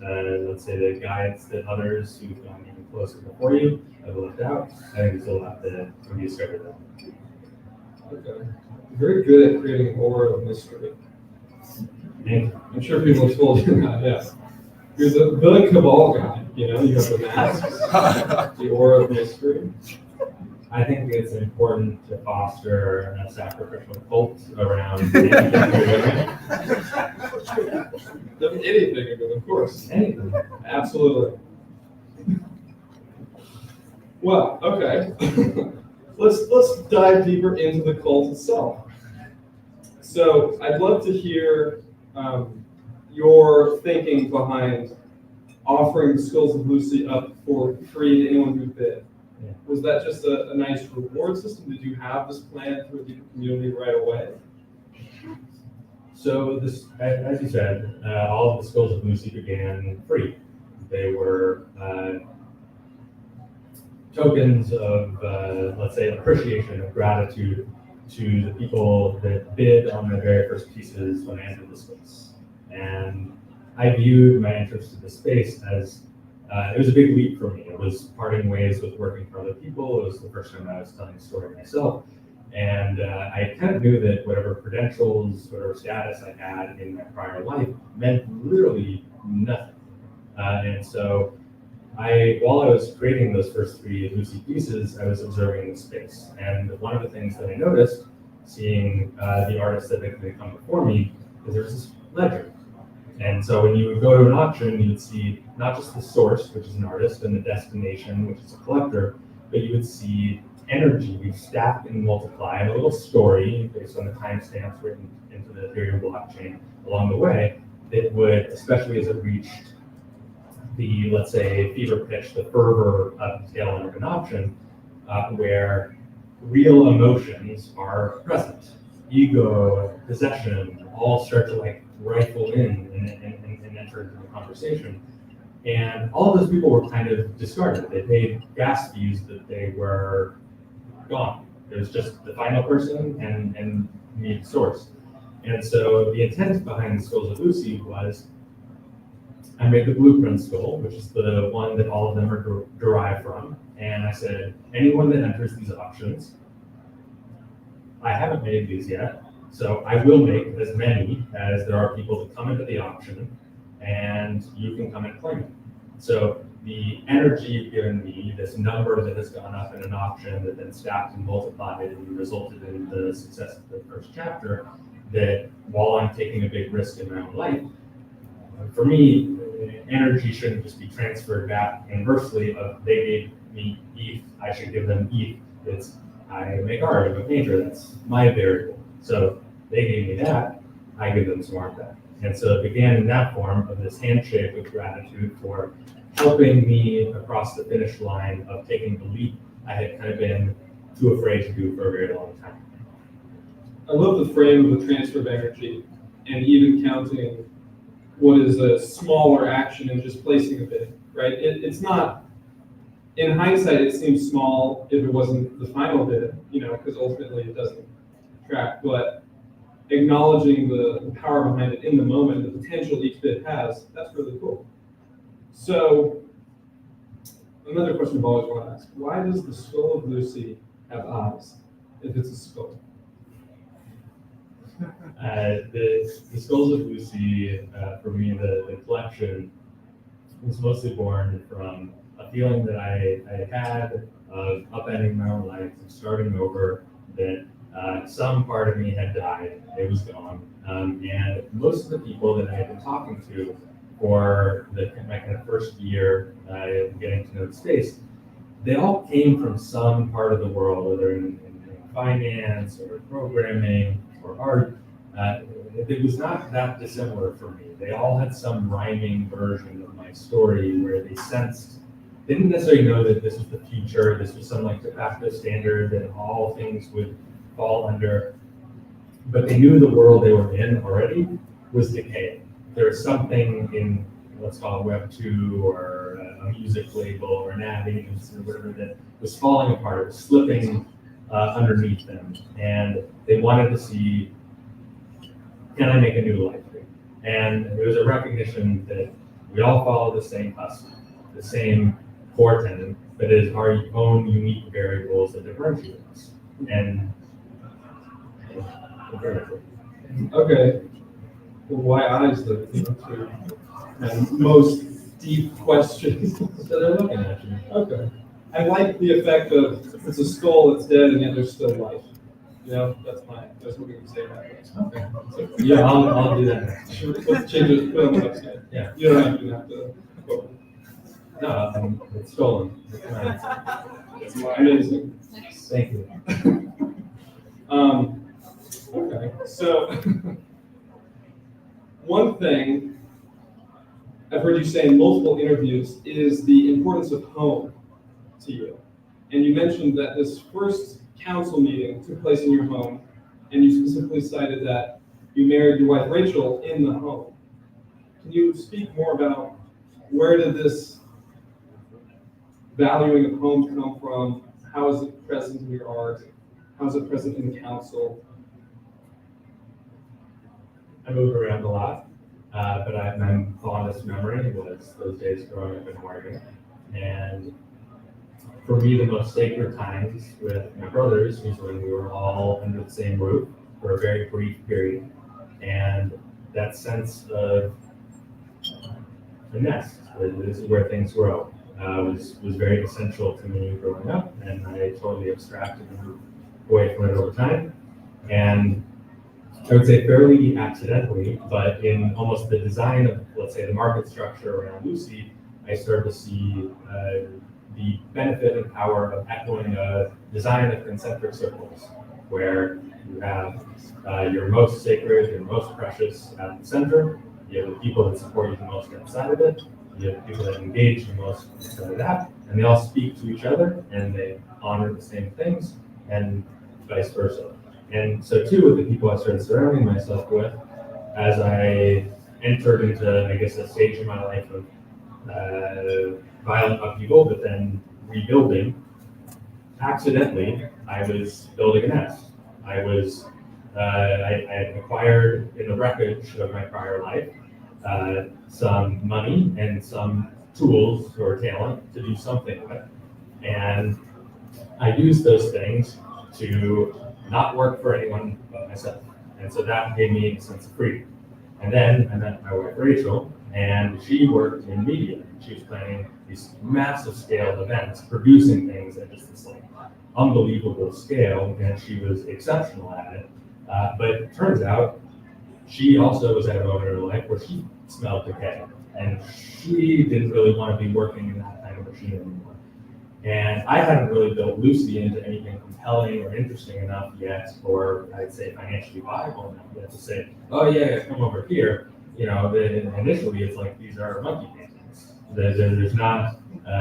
let's say, the guides that others who've gone even closer before you have left out, I think there's a lot that can be discovered there. Okay. Very good at creating an aura of mystery. And I'm sure people have told you that, yes. You're the cabal guy, you have the masks, the aura of mystery. I think it's important to foster a sacrificial cult around anything, of course. Anything. Absolutely. Well, okay. Let's dive deeper into the cult itself. So I'd love to hear your thinking behind offering the Skulls of Lucy up for free to anyone who bid. Yeah. Was that just a nice reward system? Did you have this plan for a deeper community right away? So this, as you said, all of the Skulls of Lucy began free. They were tokens of, let's say, appreciation, of gratitude to the people that bid on the very first pieces when I entered the space. And I viewed my interest in the space as, it was a big leap for me. It was parting ways with working for other people. It was the first time I was telling a story myself. And I kind of knew that whatever credentials, whatever status I had in my prior life meant literally nothing. And so while I was creating those first three Lucy pieces, I was observing the space. And one of the things that I noticed, seeing the artists that had come before me, is there's this ledger. And so when you would go to an auction, you would see not just the source, which is an artist, and the destination, which is a collector, but you would see energy stacked and multiplied, a little story based on the timestamps written into the Ethereum blockchain along the way that would, especially as it reached the, let's say, fever pitch, the fervor of the tail end of an auction, where real emotions are present. Ego, possession, all start to rifle in and enter into the conversation. And all of those people were kind of discarded. They paid gas fees, but they were gone. It was just the final person and the source. And so the intent behind the Skulls of Lucy was, I made the blueprint skull, which is the one that all of them are derived from. And I said, anyone that enters these auctions, I haven't made these yet, so I will make as many as there are people that come into the auction, and you can come and claim it. So the energy you've given me, this number that has gone up in an auction that then stacked and multiplied and resulted in the success of the first chapter, that while I'm taking a big risk in my own life, for me, energy shouldn't just be transferred back inversely of they gave me ETH, I should give them ETH. It's I make art, I'm a painter, that's my variable. So they gave me that, I give them some art back. And so it began in that form of this handshake of gratitude for helping me across the finish line of taking the leap I had kind of been too afraid to do for a very long time. I love the frame of the transfer of energy and even counting what is a smaller action and just placing a bid, right? It's not, in hindsight, it seems small if it wasn't the final bid, because ultimately it doesn't track, but acknowledging the power behind it in the moment, the potential each bid has, that's really cool. So, another question I've always wanted to ask, why does the skull of LUCI have eyes, if it's a skull? The Skulls of LUCI, for me, the collection was mostly born from a feeling that I had of upending my own life, of starting over, that some part of me had died, it was gone. And most of the people that I had been talking to for my kind of first year getting to know the space, they all came from some part of the world, whether in finance or programming or art. It was not that dissimilar for me. They all had some rhyming version of my story where they sensed, they didn't necessarily know that this was the future, this was some like de facto standard that all things would fall under, but they knew the world they were in already was decaying. There was something in, let's call it Web 2 or a music label or an ad agency or whatever that was falling apart, it was slipping underneath them. And they wanted to see, can I make a new life here? And it was a recognition that we all follow the same hustle, the same core tenet, but it is our own unique variables that differentiate us. And okay, well, why eyes though? And most deep questions. So they're looking at you. Okay. I like the effect of it's a skull, it's dead, and yet there's still life. That's what we can say about it. Okay. So, yeah, I'll do that next. Let's change it, put it on the website. Yeah. You don't even have to go. No, it's stolen. It's amazing. Thank you. Okay, so one thing I've heard you say in multiple interviews is the importance of home to you. And you mentioned that this first council meeting took place in your home, and you specifically cited that you married your wife Rachel in the home. Can you speak more about where did this valuing of home come from? How is it present in your art? How is it present in the council? I move around a lot, but my fondest memory was those days growing up in Oregon. And for me, the most sacred times with my brothers was when we were all under the same roof for a very brief period. And that sense of a nest, this is where things grow, was very essential to me growing up. And I totally abstracted and moved away from it over time. And I would say fairly accidentally, but in almost the design of, let's say, the market structure around LUCI, I started to see the benefit and power of echoing a design of concentric circles, where you have your most sacred, your most precious at the center, you have the people that support you the most outside of it, you have people that engage the most outside of that, and they all speak to each other, and they honor the same things, and vice versa. And so too, with the people I started surrounding myself with, as I entered into, I guess, a stage in my life of violent upheaval, but then rebuilding, accidentally, I was building a nest. I had acquired in the wreckage of my prior life some money and some tools or talent to do something with. And I used those things to not work for anyone but myself. And so that gave me a sense of freedom. And then I met my wife, Rachel, and she worked in media. She was planning these massive scale events, producing things at just this like unbelievable scale, and she was exceptional at it. But it turns out she also was at a moment in her life where she smelled decay, and she didn't really want to be working in that kind of machine anymore. And I hadn't really built LUCI into anything compelling or interesting enough yet, or I'd say financially viable enough yet to say, oh yeah, come over here. Initially it's like, these are monkey paintings. There's not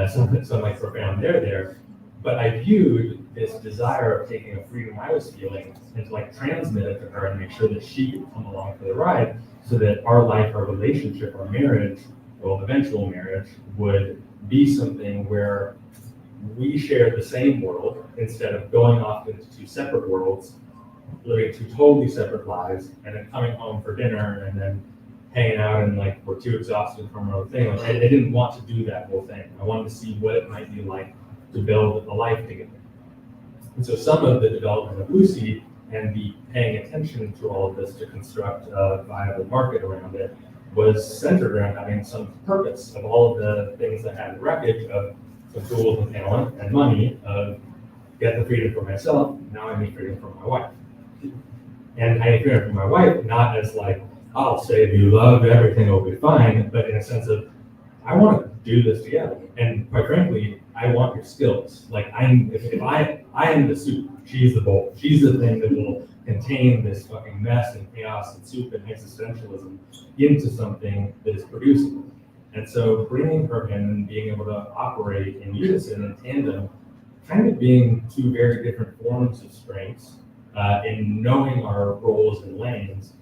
some like profound there. But I viewed this desire of taking a freedom I was feeling and to like transmit it to her and make sure that she could come along for the ride, so that our life, our relationship, our marriage, well, eventual marriage, would be something where we shared the same world instead of going off into two separate worlds, living two totally separate lives, and then coming home for dinner and then hanging out and like we're too exhausted from our own thing. Like, I didn't want to do that whole thing. I wanted to see what it might be like to build a life together. And so some of the development of LUCI and the paying attention to all of this to construct a viable market around it was centered around having some purpose of all of the things that had wreckage of the tools and talent and money of get the freedom for myself, now I need freedom for my wife. And I need freedom for my wife, not as like, I'll say if you love everything will be fine, but in a sense of, I want to do this together. And quite frankly, I want your skills. Like if I am the soup, she's the bowl. She's the thing that will contain this fucking mess and chaos and soup and existentialism into something that is producible. And so bringing her in and being able to operate in unison and tandem, kind of being two very different forms of strengths in knowing our roles and lanes,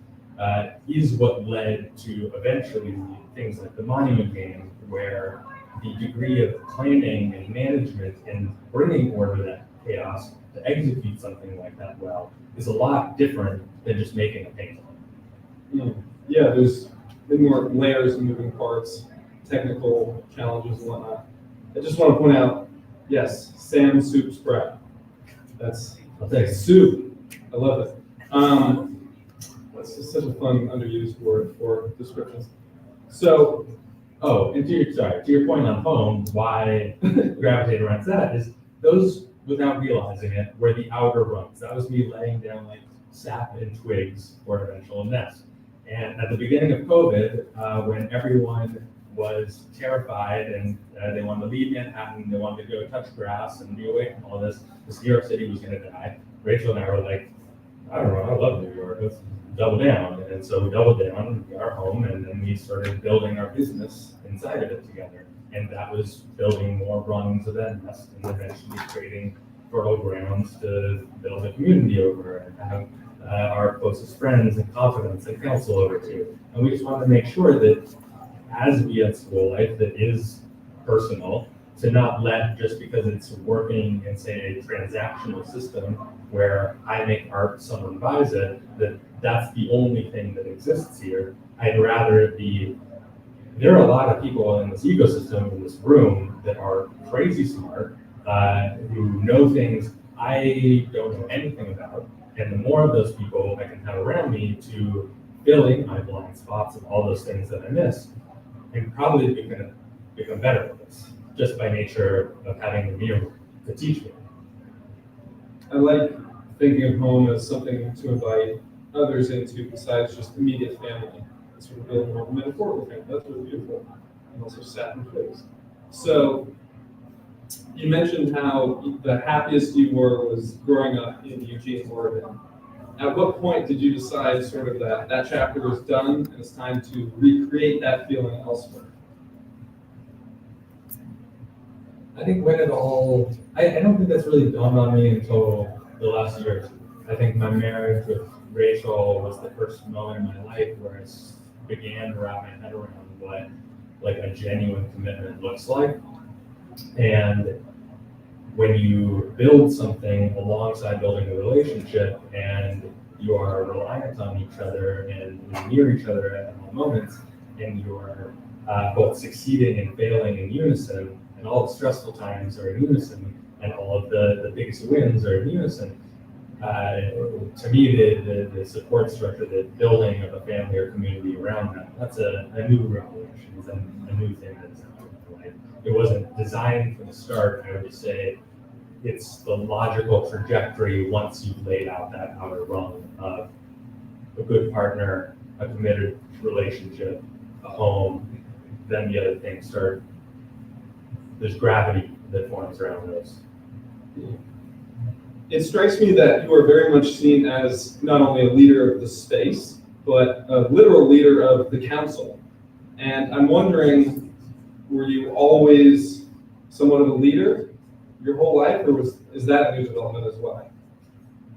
is what led to eventually things like the Monument Game, where the degree of planning and management and bringing order to that chaos to execute something like that well is a lot different than just making a painting. Yeah, there's been more layers and moving parts, technical challenges and whatnot. I just want to point out, yes, Sam Spratt. That's soup. I love it. That's just such a fun, underused word for descriptions. So, and to your point on home, why gravitate around that is those, without realizing it, were the outer rungs. That was me laying down like sap and twigs for an eventual nest. And at the beginning of COVID, when everyone was terrified and they wanted to leave Manhattan, they wanted to go touch grass and be away from all this New York City was going to die. Rachel and I were like, I don't know, I love New York. Let's double down. And so we doubled down, we got our home, and then we started building our business inside of it together. And that was building more rungs of that nest and eventually creating fertile grounds to build a community over and have our closest friends and confidence and counsel over to. And we just wanted to make sure that as we have school life that is personal, to not let just because it's working in, say, a transactional system where I make art, someone buys it, that's the only thing that exists here. I'd rather it be, there are a lot of people in this ecosystem, in this room, that are crazy smart, who know things I don't know anything about. And the more of those people I can have around me to fill in my blind spots of all those things that I miss, and probably become better at this, just by nature of having the mirror to teach me. I like thinking of home as something to invite others into besides just immediate family. It's sort of building more of a metaphorical family. That's really beautiful. And also sat in place. So you mentioned how the happiest you were was growing up in Eugene, Oregon. At what point did you decide sort of that chapter was done and it's time to recreate that feeling elsewhere? I think when it all, I don't think that's really dawned on me until the last year. I think my marriage with Rachel was the first moment in my life where I began to wrap my head around what like a genuine commitment looks like. And when you build something alongside building a relationship and you are reliant on each other and near each other at all moments, and you're both succeeding and failing in unison, and all the stressful times are in unison, and all of the biggest wins are in unison. To me, the support structure, the building of a family or community around that, that's a new revelation, it's a new thing that's happening in life. It wasn't designed from the start. I would just say it's the logical trajectory once you've laid out that outer rung of a good partner, a committed relationship, a home, then the other things start. There's gravity that forms around those. It strikes me that you are very much seen as not only a leader of the space, but a literal leader of the council. And I'm wondering, were you always somewhat of a leader your whole life, or is that a new development as well?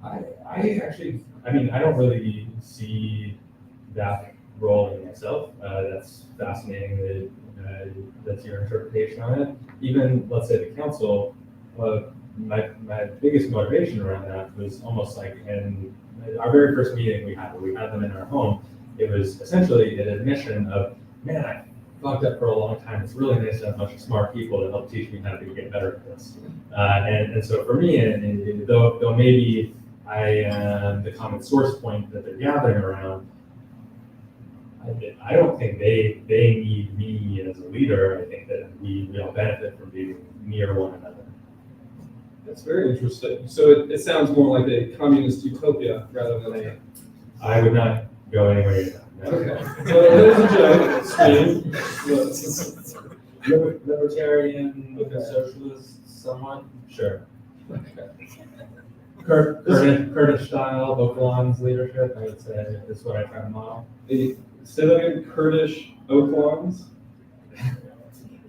I actually, I mean, I don't really see that role in myself. That's fascinating that that's your interpretation on it. Even, let's say, the council, my biggest motivation around that was almost like in our very first meeting we had them in our home. It was essentially an admission of, man, I fucked up for a long time. It's really nice to have a bunch of smart people to help teach me how to get better at this. And so for me, and though maybe I am the common source point that they're gathering around, I don't think they need me as a leader. I think that we all benefit from being near one another. That's very interesting. So it sounds more like a communist utopia rather than a... I would not go anywhere near that. No. Okay. So there's a joke. Libertarian, Okay. socialist, somewhat? Sure. Okay. Kurdish style, Ocalan's leadership, I would say, is what I try to model. Say that again, Kurdish Oaklawns?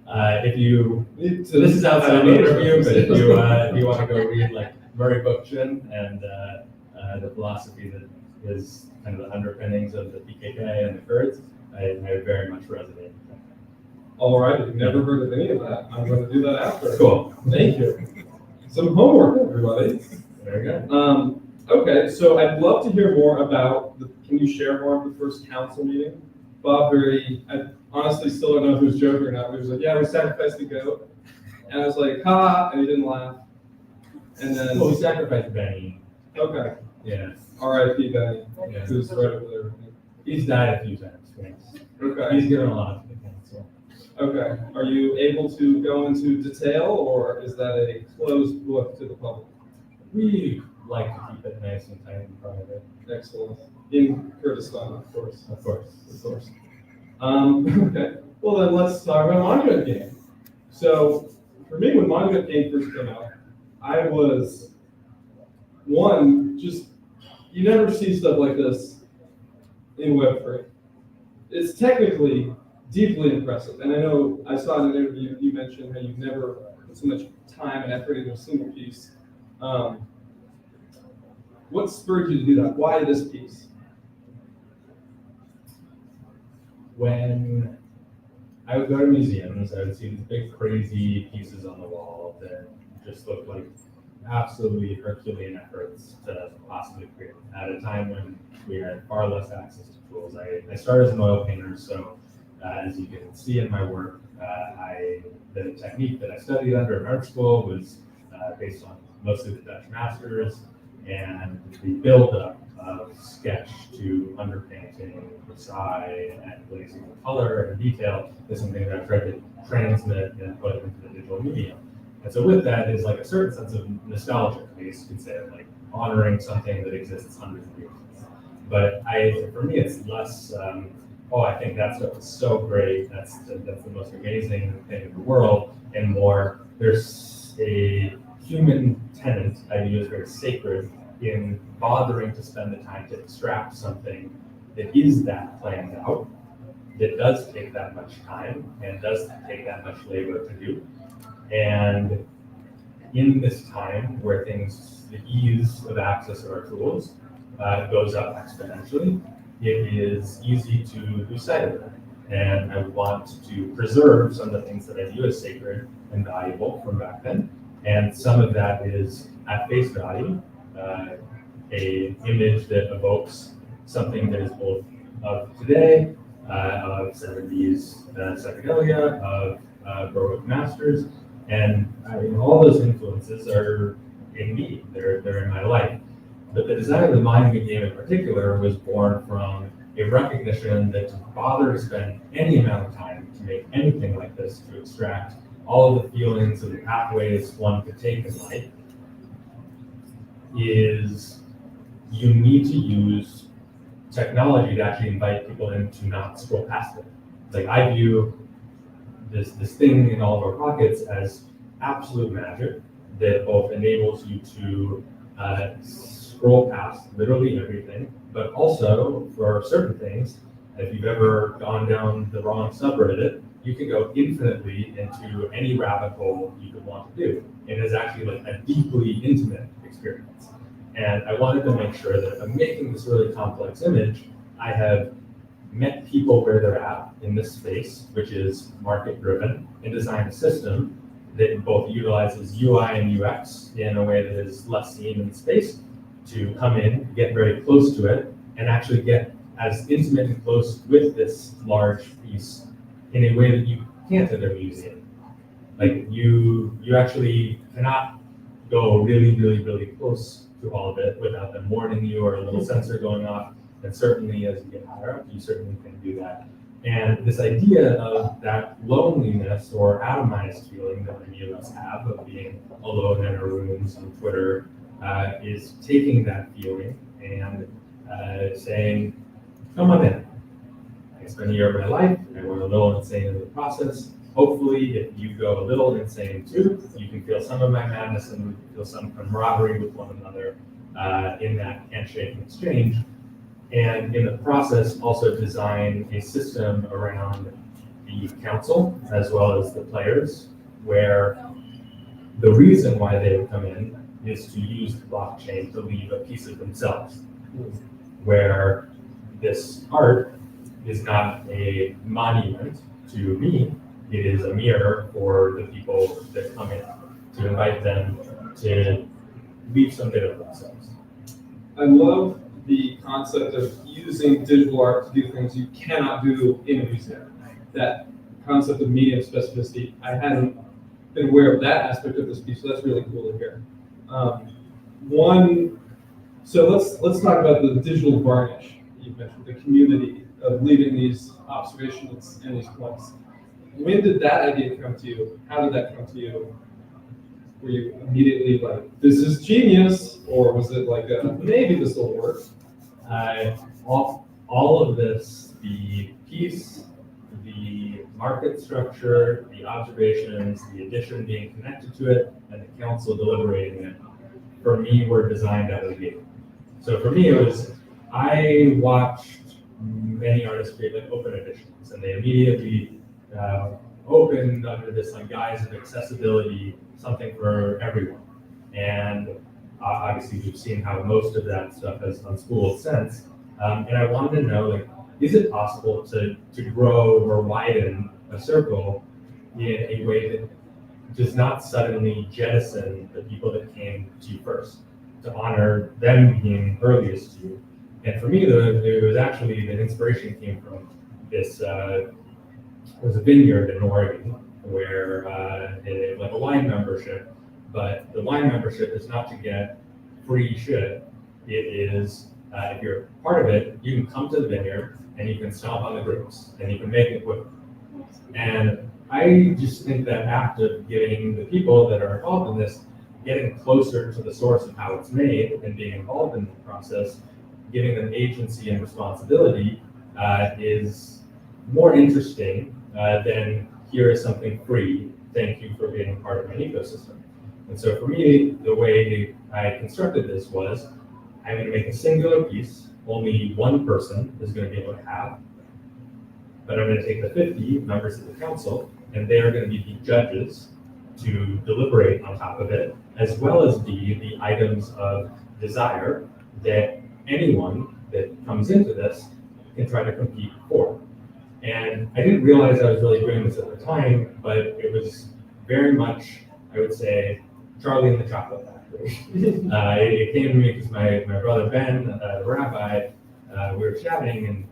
If you, so this is outside the interview, but if you want to go read like Murray Bookchin and the philosophy that is kind of the underpinnings of the PKK and the Kurds, I very much resonate with that. All right, I've never heard of any of that. I'm going to do that after. Cool. Thank you. Some homework, everybody. Very good. Okay, so I'd love to hear more about can you share more of the first council meeting? Bob I honestly still don't know if he was joking or not, but he was like, yeah, we sacrificed the goat. And I was like, ha, and he didn't laugh. And then, Well, we sacrificed Benny. okay, Yeah. R.I.P. Benny, Yeah. who's right over there. He's died a few times. Yes. Okay, He's given a lot to the council. okay. Are you able to go into detail, or is that a closed book to the public? We like to keep it nice and tight and private. Excellent. In Kurdistan, of course. Of course. Of course. Okay. Well, then let's talk about Monument Game. So, for me, when Monument Game first came out, I was you never see stuff like this in Web3. It's technically deeply impressive, and I know I saw in an interview you mentioned how you've never put so much time and effort into a single piece. What spurred you to do that? Why this piece? When I would go to museums, I would see these big crazy pieces on the wall that just looked like absolutely Herculean efforts to possibly create at a time when we had far less access to tools. I started as an oil painter, so as you can see in my work, the technique that I studied under in art school was based on mostly the Dutch masters, and the build-up of sketch to underpainting, precise, and glazing with color and detail is something that I've tried to transmit and put into the digital medium. And so with that is like a certain sense of nostalgia, I guess you could say, like honoring something that exists hundreds of years. But for me, it's less, I think that stuff is so great, that's the most amazing thing in the world, and more, there's a human tenet I view as very sacred in bothering to spend the time to extract something that is that planned out, that does take that much time and does take that much labor to do. And in this time where the ease of access to our tools goes up exponentially, it is easy to lose sight of it. And I want to preserve some of the things that I view as sacred and valuable from back then. And some of that is at face value, a image that evokes something that is both of today, of 70s psychedelia, of Baroque masters, and all those influences are in me. They're in my life. But the design of the Monument Game in particular was born from a recognition that to bother to spend any amount of time to make anything like this, to extract all of the feelings and the pathways one could take in life, is you need to use technology to actually invite people in to not scroll past it. Like I view this thing in all of our pockets as absolute magic that both enables you to scroll past literally everything, but also for certain things, if you've ever gone down the wrong subreddit you can go infinitely into any rabbit hole you could want to do. It is actually like a deeply intimate experience. And I wanted to make sure that if I'm making this really complex image, I have met people where they're at in this space, which is market driven, and designed a system that both utilizes UI and UX in a way that is less seen in space to come in, get very close to it, and actually get as intimate and close with this large piece in a way that you can't at a museum. Like you actually cannot go really, really, really close to all of it without them warning you or a little sensor going off. And certainly as you get higher up, you certainly can do that. And this idea of that loneliness or atomized feeling that many of us have of being alone in our rooms on Twitter is taking that feeling and saying, come on in. I spent a year of my life, I went a little insane in the process. Hopefully, if you go a little insane too, you can feel some of my madness and we can feel some camaraderie with one another in that handshake and exchange. And in the process, also design a system around the council as well as the players, where the reason why they would come in is to use the blockchain to leave a piece of themselves, where this art is not a monument to me, it is a mirror for the people that come in, to invite them to leave some bit of themselves. I love the concept of using digital art to do things you cannot do in a museum. That concept of medium specificity, I hadn't been aware of that aspect of this piece, so that's really cool to hear. So let's talk about the digital varnish you mentioned, the community of leaving these observations and these points. When did that idea come to you? How did that come to you? Were you immediately like, this is genius? Or was it like, maybe this will work? All of this, the piece, the market structure, the observations, the edition being connected to it, and the council deliberating it, for me, were designed out of the gate. So for me, it was, I watched many artists create like open editions, and they immediately opened under this like guise of accessibility, something for everyone. And obviously we've seen how most of that stuff has unspooled since. And I wanted to know, like, is it possible to grow or widen a circle in a way that does not suddenly jettison the people that came to you first, to honor them being earliest to you? And for me, it was actually, the inspiration came from this, there was a vineyard in Oregon where it had like a wine membership, but the wine membership is not to get free shit. It is, if you're part of it, you can come to the vineyard and you can stomp on the grapes and you can make it with them. And I just think that act of getting the people that are involved in this, getting closer to the source of how it's made and being involved in the process, giving them agency and responsibility is more interesting than here is something free, thank you for being part of my ecosystem. And so for me, the way I constructed this was, I'm going to make a singular piece, only one person is going to be able to have, but I'm going to take the 50 members of the council, and they are going to be the judges to deliberate on top of it, as well as be the items of desire that anyone that comes into this can try to compete for. And I didn't realize I was really doing this at the time, but it was very much, I would say, Charlie and the Chocolate Factory. It came to me because my brother Ben, the rabbi, we were chatting, and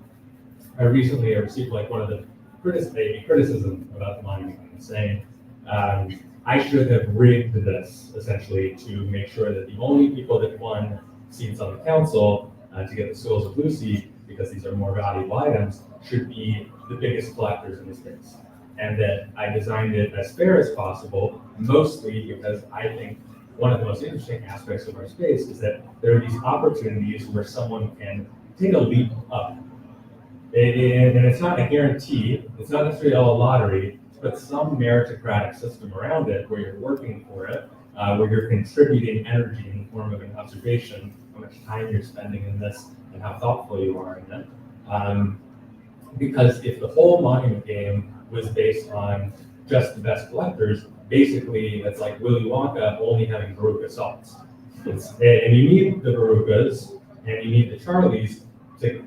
I recently received like one of the criticism about the monument, saying I should have rigged this essentially to make sure that the only people that won seats on the council to get the souls of LUCI, because these are more valuable items, should be the biggest collectors in the space. And that I designed it as fair as possible, mostly because I think one of the most interesting aspects of our space is that there are these opportunities where someone can take a leap up. And it's not a guarantee, it's not necessarily a lottery, but some meritocratic system around it where you're working for it, where you're contributing energy in the form of an observation, how much time you're spending in this, and how thoughtful you are in it. Because if the whole monument game was based on just the best collectors. Basically, it's like Willy Wonka only having Veruca salts. And you need the Verucas and you need the Charlies to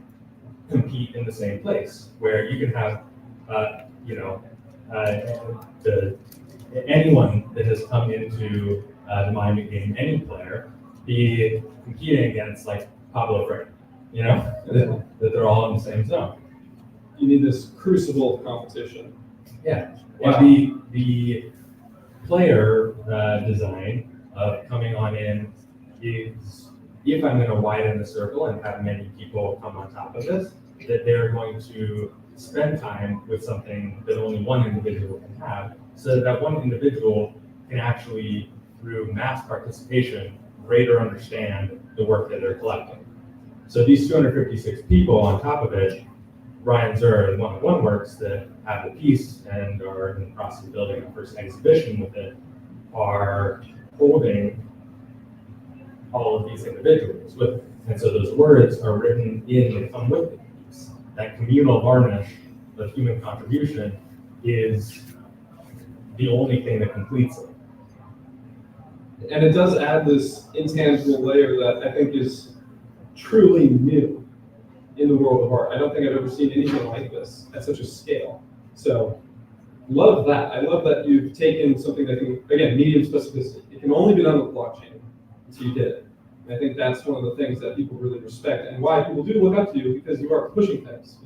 compete in the same place, where you can have, anyone that has come into the Miami game, any player, be competing against like Pablo Freire, that they're all in the same zone. You need this crucible of competition. Yeah. Wow. And the player design of coming on in is, if I'm going to widen the circle and have many people come on top of this, that they're going to spend time with something that only one individual can have, so that one individual can actually, through mass participation, greater understand the work that they're collecting. So these 256 people on top of it, Ryan Zur and one-on-one works that have the piece and are in the process of building the first exhibition with it, are holding all of these individuals with, and so those words are written in and come with the piece. That communal varnish of human contribution is the only thing that completes it. And it does add this intangible layer that I think is truly new in the world of art. I don't think I've ever seen anything like this at such a scale. So love that. I love that you've taken something that can, again, medium specificity. It can only be done with blockchain. So you did it. And I think that's one of the things that people really respect and why people do look up to you, because you are pushing things,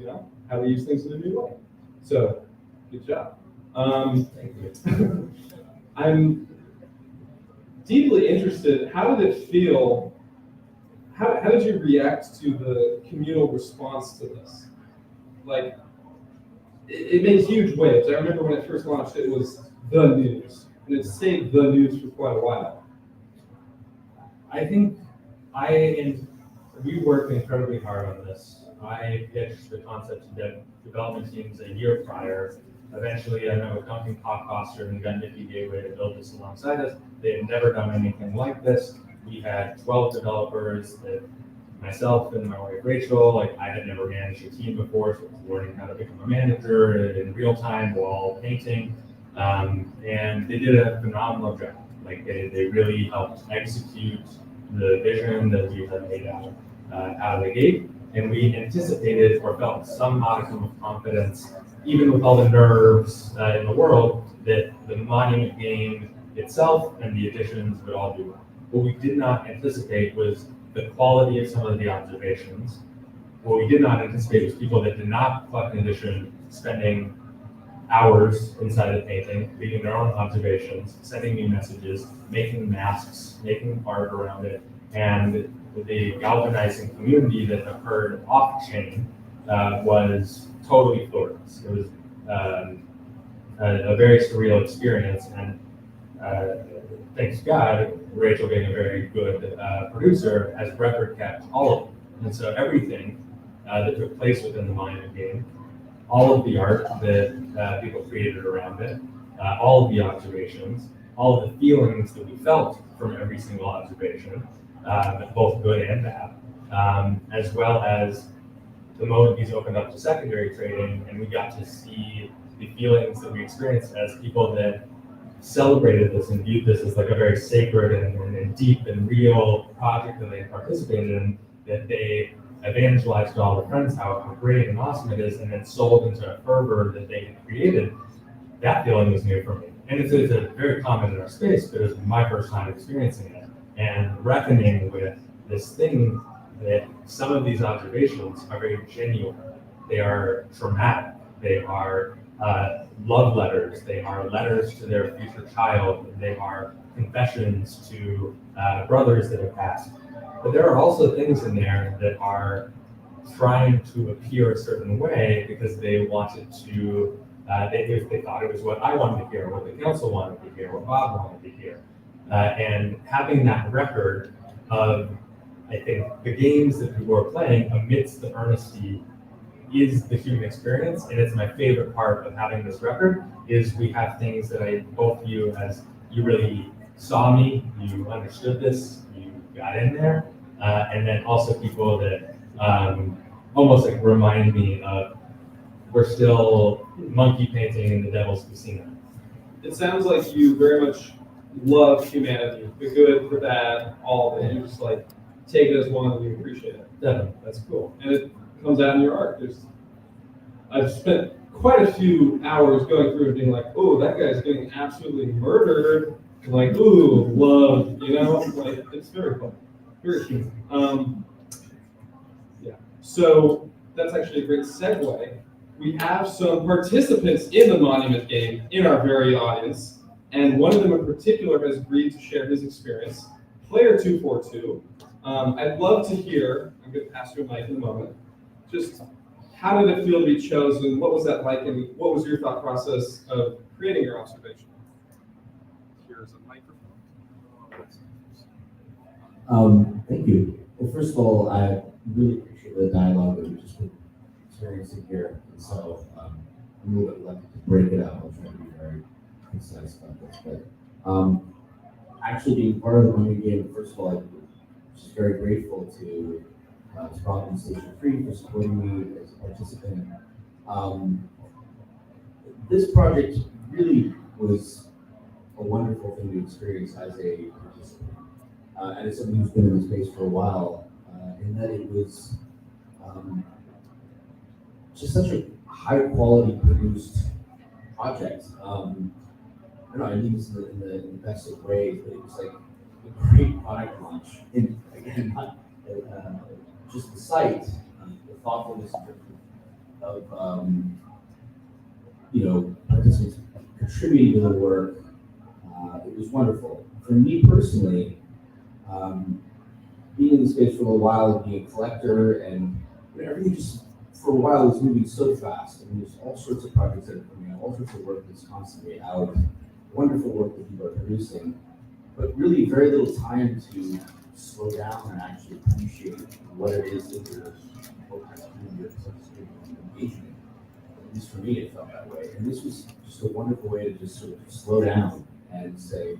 how we use things in a new way. So good job. Thank you. I'm deeply interested. How did it feel? How did you react to the communal response to this? Like, it made huge waves. I remember when it first launched, it was the news, and it stayed the news for quite a while. I think we worked incredibly hard on this. I pitched the concept to development teams a year prior. Eventually, I met with Duncan Cockfoster and got Nifty Gateway to build this alongside us. They had never done anything like this. We had 12 developers, that myself and my wife Rachel, I had never managed a team before, so I was learning how to become a manager in real time while painting. And they did a phenomenal job. They really helped execute the vision that we had laid out of the gate. And we anticipated or felt some modicum of confidence, even with all the nerves in the world, that the monument game itself and the additions would all do well. What we did not anticipate was the quality of some of the observations. What we did not anticipate was people that did not collect an edition spending hours inside the painting, reading their own observations, sending me messages, making masks, making art around it, and the galvanizing community that occurred off-chain was totally flawless. It was a very surreal experience, and thanks God, Rachel being a very good producer, has record kept all of it. And so everything that took place within the monument game, all of the art that people created around it, all of the observations, all of the feelings that we felt from every single observation, both good and bad, as well as the moment these opened up to secondary trading, and we got to see the feelings that we experienced as people that celebrated this and viewed this as a very sacred and deep and real project that they participated in, that they evangelized to all their friends how great and awesome it is, and then sold into a fervor that they had created. That feeling was new for me. And it's a very common in our space, but it was my first time experiencing it and reckoning with this thing that some of these observations are very genuine. They are traumatic. They are love letters. They are letters to their future child. They are confessions to brothers that have passed. But there are also things in there that are trying to appear a certain way because they wanted to, they thought it was what I wanted to hear, what the council wanted to hear, what Bob wanted to hear. And having that record of, I think, the games that people are playing amidst the earnesty is the human experience. And it's my favorite part of having this record is we have things that I both view as you really saw me, you understood this, you got in there. And then also people that almost remind me of we're still monkey painting in the devil's casino. It sounds like you very much love humanity, the good, the bad, all of it. You just like take it as one and you appreciate it. Definitely, that's cool. And it comes out in your art. I've spent quite a few hours going through and being like, oh, that guy's getting absolutely murdered. And like, ooh, love, you know? Like, it's very fun. Very human. Yeah. So that's actually a great segue. We have some participants in the Monument game in our very audience, and one of them in particular has agreed to share his experience. Player 242. I'd love to hear, I'm going to pass you a mic in a moment, just how did it feel to be chosen? What was that like, and what was your thought process of creating your observation? Here's a microphone. Thank you. Well, first of all, I really appreciate the dialogue that we just been experiencing here. And so I'm a little bit lucky to break it up. I'll try to be very concise about this. But actually being part of the running game, first of all, I'm just very grateful to Spratt and Station 3 for supporting me as a participant. This project really was a wonderful thing to experience as a participant. And as somebody who's been in the space for a while, in that it was just such a high quality produced project. I don't know, I mean this in the best of ways, but it was like a great product launch. And again, just the site, the thoughtfulness of participants contributing to the work, it was wonderful. For me personally, being in the space for a while, being a collector, and everything just for a while was moving so fast. I mean, there's all sorts of projects that are coming out, all sorts of work that's constantly out, wonderful work that people are producing, but really very little time to slow down and actually appreciate what it is that you're engaging in. At least for me, it felt that way. And this was just a wonderful way to just sort of slow down and say,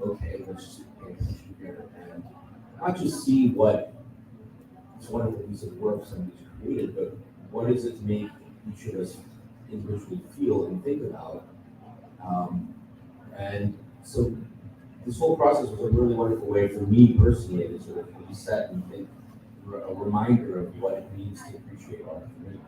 okay, let's just pay attention here and not just see what this wonderful piece of work somebody's created, but what does it make each of us individually feel and think about. And so this whole process was a really wonderful way for me personally to sort of reset and think, a reminder of what it means to appreciate art for me.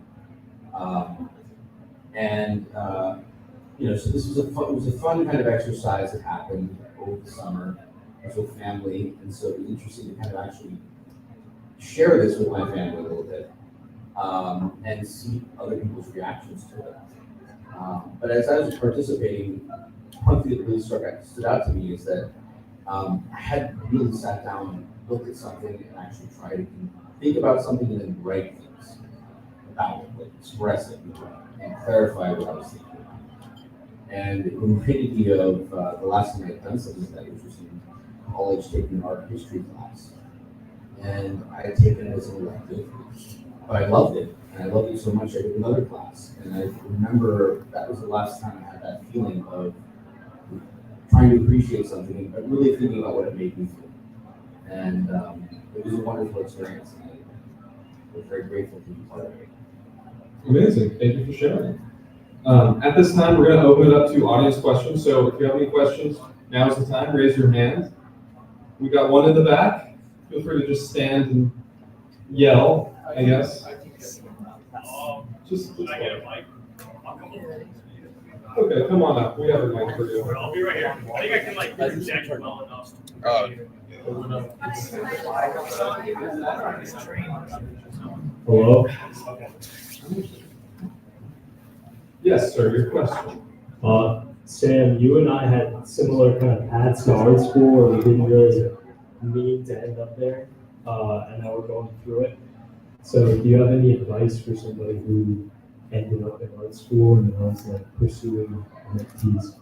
So this was it was a fun kind of exercise that happened over the summer as a family, and so it was interesting to kind of actually share this with my family a little bit and see other people's reactions to it. But as I was participating, one thing that really stood out to me is that I hadn't really sat down, looked at something, and actually tried to think about something and then write things about it, like express it and clarify what I was thinking. And it reminded me of the last time I had done something like that, which was in college taking an art history class. And I had taken it as an elective, but I loved it. And I loved it so much I took another class. And I remember that was the last time I had that feeling of trying to appreciate something, but really thinking about what it made me feel. And it was a wonderful experience. And I was very grateful to be part of it. Amazing. Thank you for sharing. At this time, we're going to open it up to audience questions. So if you have any questions, now is the time. Raise your hand. We got one in the back. Feel free to just stand and yell, I guess. Can I get a mic? Okay, come on up. We have a mic for you. I'll be right here. I think I can project well enough. Hello? Yes, sir, your question. Sam, you and I had similar kind of paths to art school where we didn't really mean to end up there, and now we're going through it. So do you have any advice for somebody who ended up in art school and wants pursuing NFTs?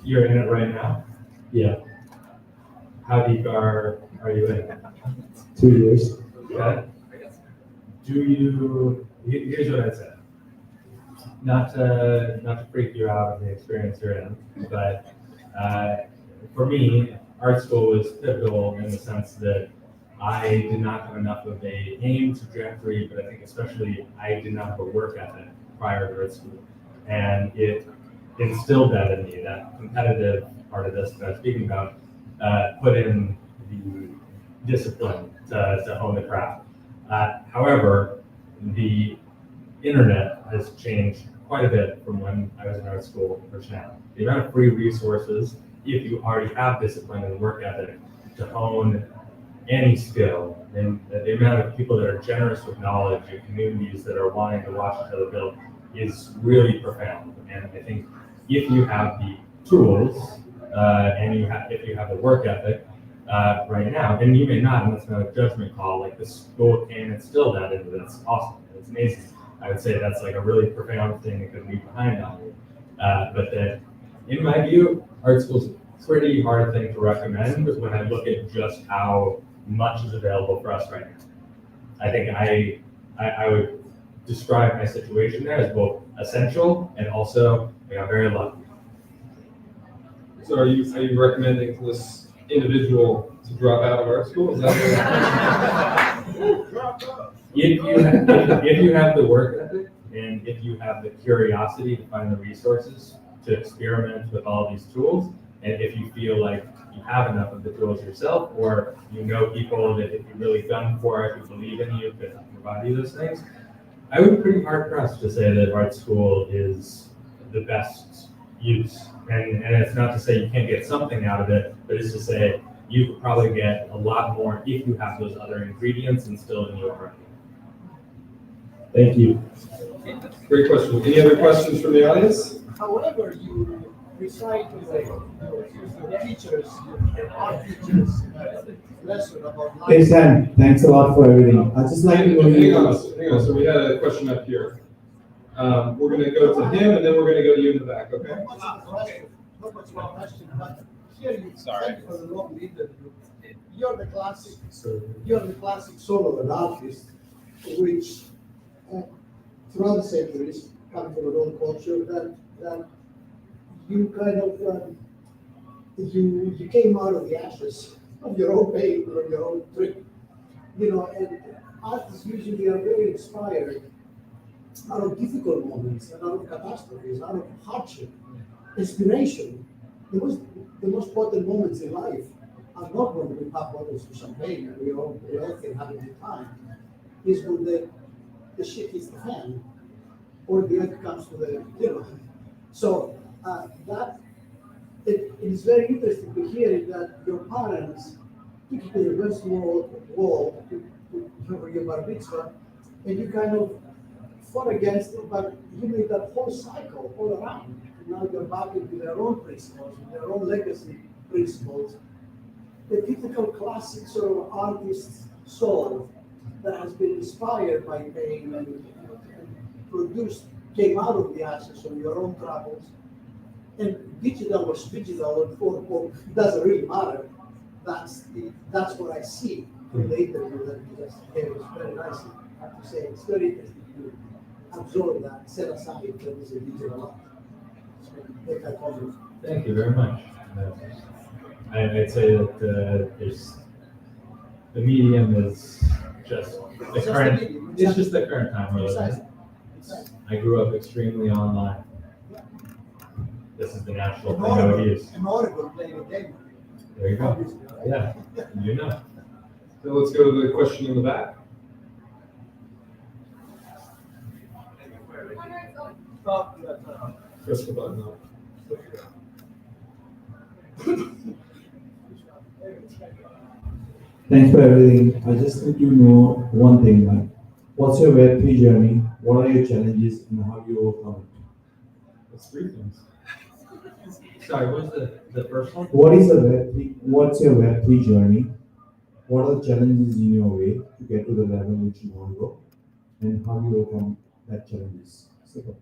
You're in it right now? Yeah, How deep are you in it? 2 years. Okay. Here's what I'd say. Not to freak you out on the experience you're in, but for me, art school was pivotal in the sense that I did not have enough of a aim trajectory, but I think especially I did not have a work ethic. prior to art school. And it instilled that in me, that competitive part of this that I was speaking about, put in the discipline to hone the craft. However, the internet has changed quite a bit from when I was in art school to now. The amount of free resources, if you already have discipline and work ethic to hone any skill, and the amount of people that are generous with knowledge and communities that are wanting to watch each other build is really profound. And I think if you have the tools and if you have the work ethic right now, and you may not, and that's not a judgment call, like the school can instill that into it. It's awesome. It's amazing. I would say that's like a really profound thing that could leave behind on you. But that, in my view, art school is a pretty hard thing to recommend when I look at just how much is available for us right now. I think I would describe my situation there as both essential and also very lucky. So are you recommending to this individual to drop out of art school? Is that If you have the work ethic and if you have the curiosity to find the resources to experiment with all these tools, and if you feel like you have enough of the tools yourself, or you know people that if you really gun for it, who believe in you, could provide you those things, I would be pretty hard pressed to say that art school is the best use. And it's not to say you can't get something out of it, but it's to say you could probably get a lot more if you have those other ingredients instilled in your brain. Thank you. Great question. Any other questions from the audience? However, you recite the teachers, our teachers, lesson about life. Hey Sam, thanks a lot for everything. I just like to know Hang you. on. So we had a question up here. We're going to go to him, and then we're going to go to you in the back. Okay? Not much of a question, but here you thank you for the long interview. You're the classic solo of an artist, which throughout the centuries come from an own culture that you kind of you came out of the ashes of your own pain or your own trip, and artists usually are very inspired out of difficult moments, and out of catastrophes, out of hardship, inspiration. The most important moments in life are not when we pop bottles of champagne and we all can have a good time. Is when the shit hits the fan, or the earth comes to the. So that it is very interesting to hear that your parents took you to the West Wall for your bar mitzvah, and you kind of fought against it, but you made that whole cycle all around. And now you're back into their own principles, their own legacy principles. The typical classic sort of artist soul that has been inspired by pain and produced, came out of the ashes of your own travels. And digital was digital, or it doesn't really matter. That's what I see from the interview that you just gave us very nicely. I have to say, it's very interesting to absorb that, set aside there is a digital art. So make that comment. Thank you very much. I'd say that the medium is just the current. It's just the current time we're living in. I grew up extremely online. This is the natural thing I would use. An Oracle playing a game. There you go. Yeah, you know. So let's go to the question in the back. Press the button up. Thanks for everything. I just need to know one thing, man. What's your Web3 journey? What are your challenges and how do you overcome it? That's three things. Sorry, what was the first one? What's your Web3 journey? What are the challenges in your way to get to the level which you want to go? And how do you overcome that challenges? Simple.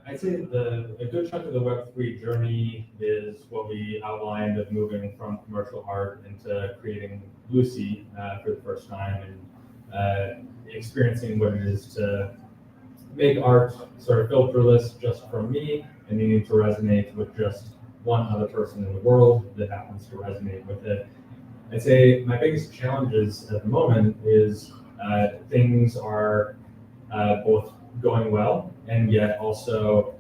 I'd say a good chunk of the Web3 journey is what we outlined of moving from commercial art into creating LUCI for the first time, and experiencing what it is to make art sort of filterless just from me and needing to resonate with just one other person in the world that happens to resonate with it. I'd say my biggest challenges at the moment is things are both going well and yet also,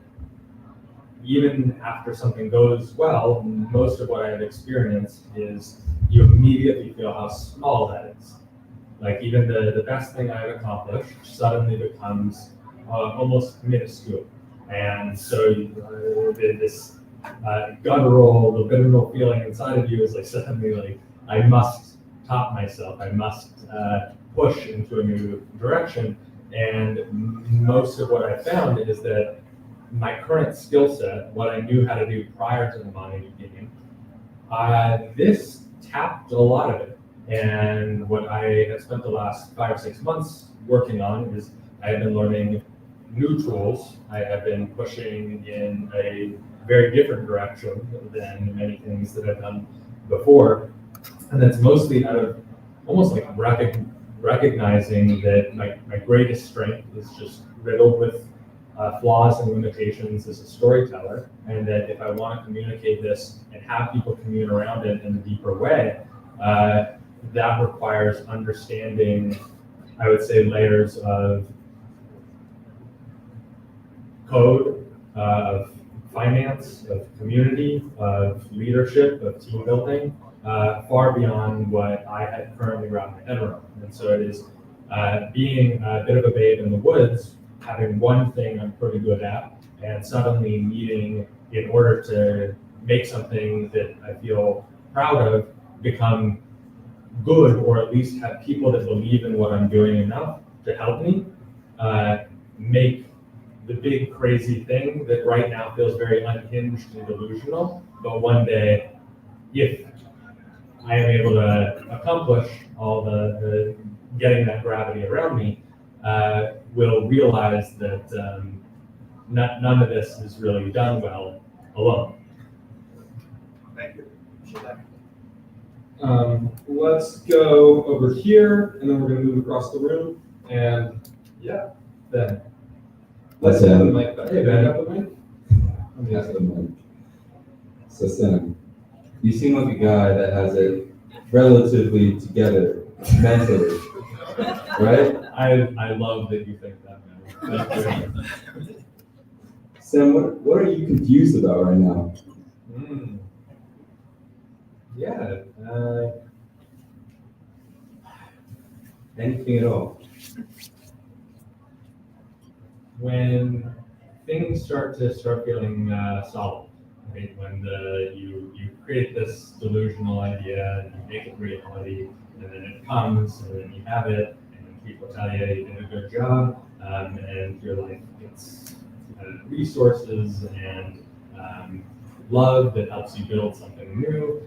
even after something goes well, most of what I've experienced is you immediately feel how small that is. Like even the best thing I've accomplished suddenly becomes almost minuscule. And so this guttural, libidinal feeling inside of you is like suddenly like, I must top myself. I must push into a new direction. And most of what I found is that my current skill set, what I knew how to do prior to the money game, this tapped a lot of it. And what I have spent the last 5 or 6 months working on is I have been learning new tools. I have been pushing in a very different direction than many things that I've done before. And that's mostly out of almost like recognizing that my greatest strength is just riddled with flaws and limitations as a storyteller, and that if I want to communicate this and have people commune around it in a deeper way, that requires understanding, I would say, layers of code, of finance, of community, of leadership, of team building, far beyond what I had currently wrapped my head around. And so it is being a bit of a babe in the woods, having one thing I'm pretty good at, and suddenly needing, in order to make something that I feel proud of, become good, or at least have people that believe in what I'm doing enough to help me make the big crazy thing that right now feels very unhinged and delusional, but one day, if I am able to accomplish all the getting that gravity around me, will realize that none of this is really done well alone. Thank you. Let's go over here, and then we're going to move across the room. And yeah, Ben. Let's have the mic back. Hey, Ben, got the mic? Pass the mic. So Sam, you seem like a guy that has it relatively together mentally, right? I love that you think that, man. Thank you. Sam, what are you confused about right now? Yeah. Anything at all? When things start feeling solid, right? When you create this delusional idea and you make it reality, and then it comes, and then you have it, and people tell you you did a good job, and your life gets resources and love that helps you build something new.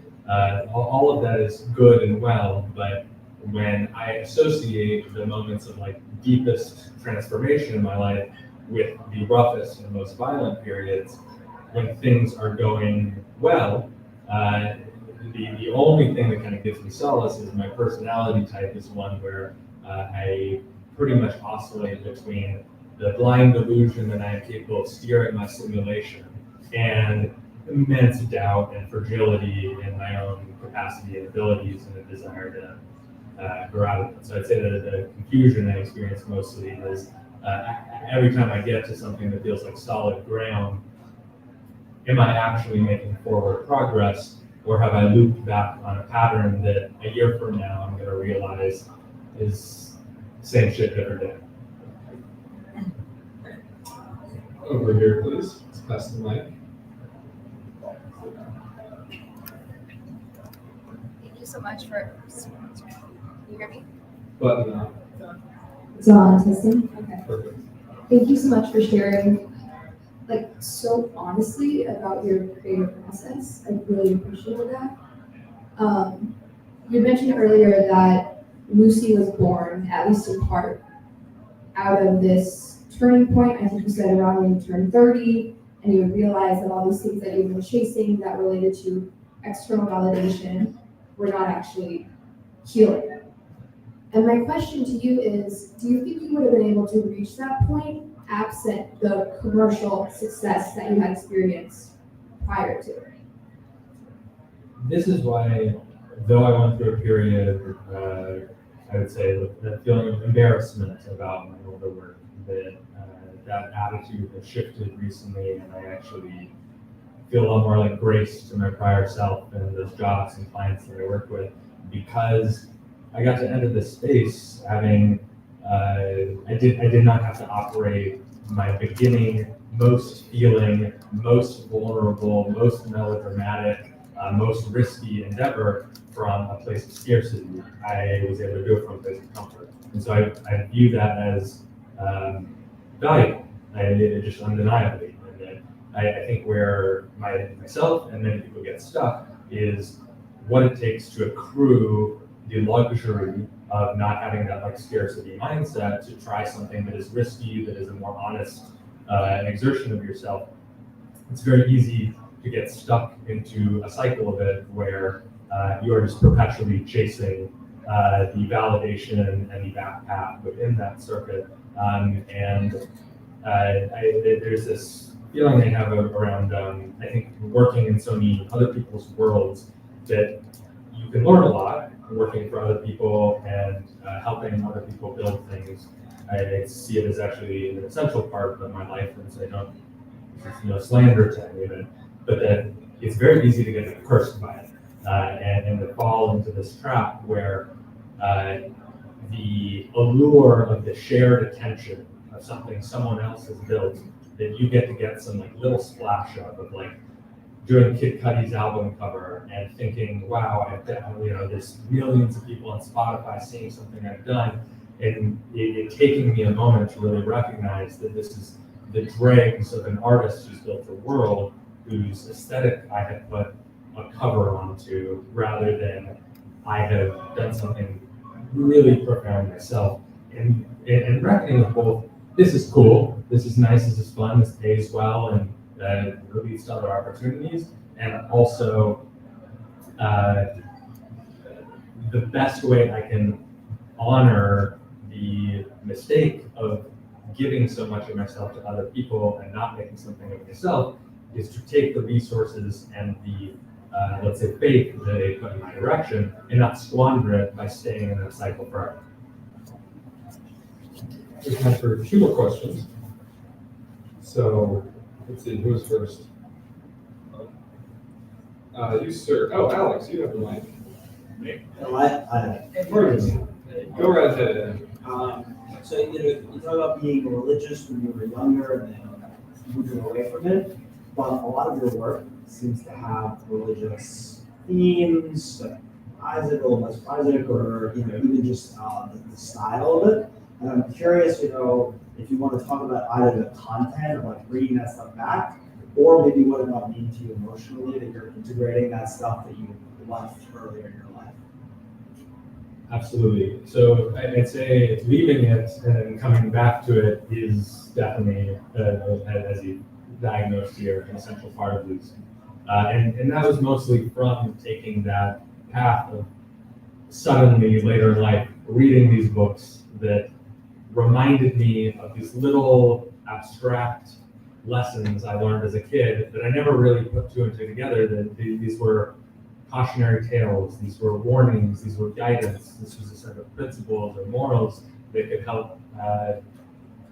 All of that is good and well, but when I associate the moments of like deepest transformation in my life with the roughest and most violent periods, when things are going well, the only thing that kind of gives me solace is my personality type is one where I pretty much oscillate between the blind delusion that I am capable of steering my simulation and immense doubt and fragility in my own capacity and abilities and a desire to grow out of it. So I'd say that the confusion I experience mostly is every time I get to something that feels like solid ground, am I actually making forward progress, or have I looped back on a pattern that a year from now I'm going to realize is same shit, different day? Over here, please. Let's pass the mic. Thank you so much for. Can you hear me? Button on. It's on testing. Okay. Perfect. Thank you so much for sharing, like, so honestly about your creative process. I really appreciated that. You mentioned earlier that LUCI was born, at least in part, out of this turning point. I think you said around when you turned 30, and you would realize that all these things that you've been chasing that related to external validation were not actually healing. And my question to you is, do you think you would have been able to reach that point absent the commercial success that you had experienced prior to it? This is why, though I went through a period, I would say, that feeling of embarrassment about my older work, that that attitude has shifted recently, and I actually feel a lot more like grace to my prior self and those jobs and clients that I work with, because I got to enter this space having I did not have to operate my beginning, most feeling, most vulnerable, most melodramatic, most risky endeavor from a place of scarcity. I was able to do it from a place of comfort. And so I view that as valuable, just undeniably. And that I think where myself and many people get stuck is what it takes to accrue the luxury of not having that like scarcity mindset to try something that is risky, that is a more honest exertion of yourself. It's very easy to get stuck into a cycle of it where you are just perpetually chasing the validation and the back path within that circuit. There's this feeling I have around, I think, working in so many other people's worlds that you can learn a lot working for other people and helping other people build things. I see it as actually an essential part of my life, and so I don't slander to any of it, but that it's very easy to get cursed by it and to fall into this trap where the allure of the shared attention of something someone else has built that you get some like little splash of like doing Kid Cudi's album cover and thinking, wow, there's millions of people on Spotify seeing something I've done, and it taking me a moment to really recognize that this is the dregs of an artist who's built a world whose aesthetic I have put a cover onto, rather than I have done something really profound myself. And reckoning with both, this is cool, this is nice, this is fun, this pays well, and it leads to other opportunities, and also the best way I can honor the mistake of giving so much of myself to other people and not making something of myself is to take the resources and the let's say faith that they put in my direction and not squander it by staying in that cycle forever. There's time for 2 more questions. So let's see, who's first? You, sir. Oh, Alex, you have the mic. Go right ahead. So you talk about being religious when you were younger and then moving away from it, but a lot of your work seems to have religious themes, like Isaac or less Isaac, or even just the style of it. And I'm curious, if you want to talk about either the content of like bringing that stuff back, or maybe what it might mean to you emotionally that you're integrating that stuff that you left earlier in your life. Absolutely. So I'd say leaving it and coming back to it is definitely, as you diagnosed here, an essential part of LUCI. And that was mostly from taking that path of suddenly later in life reading these books that reminded me of these little abstract lessons I learned as a kid that I never really put 2 and 2 together, that these were cautionary tales, these were warnings, these were guidance, this was a set of principles or morals that could help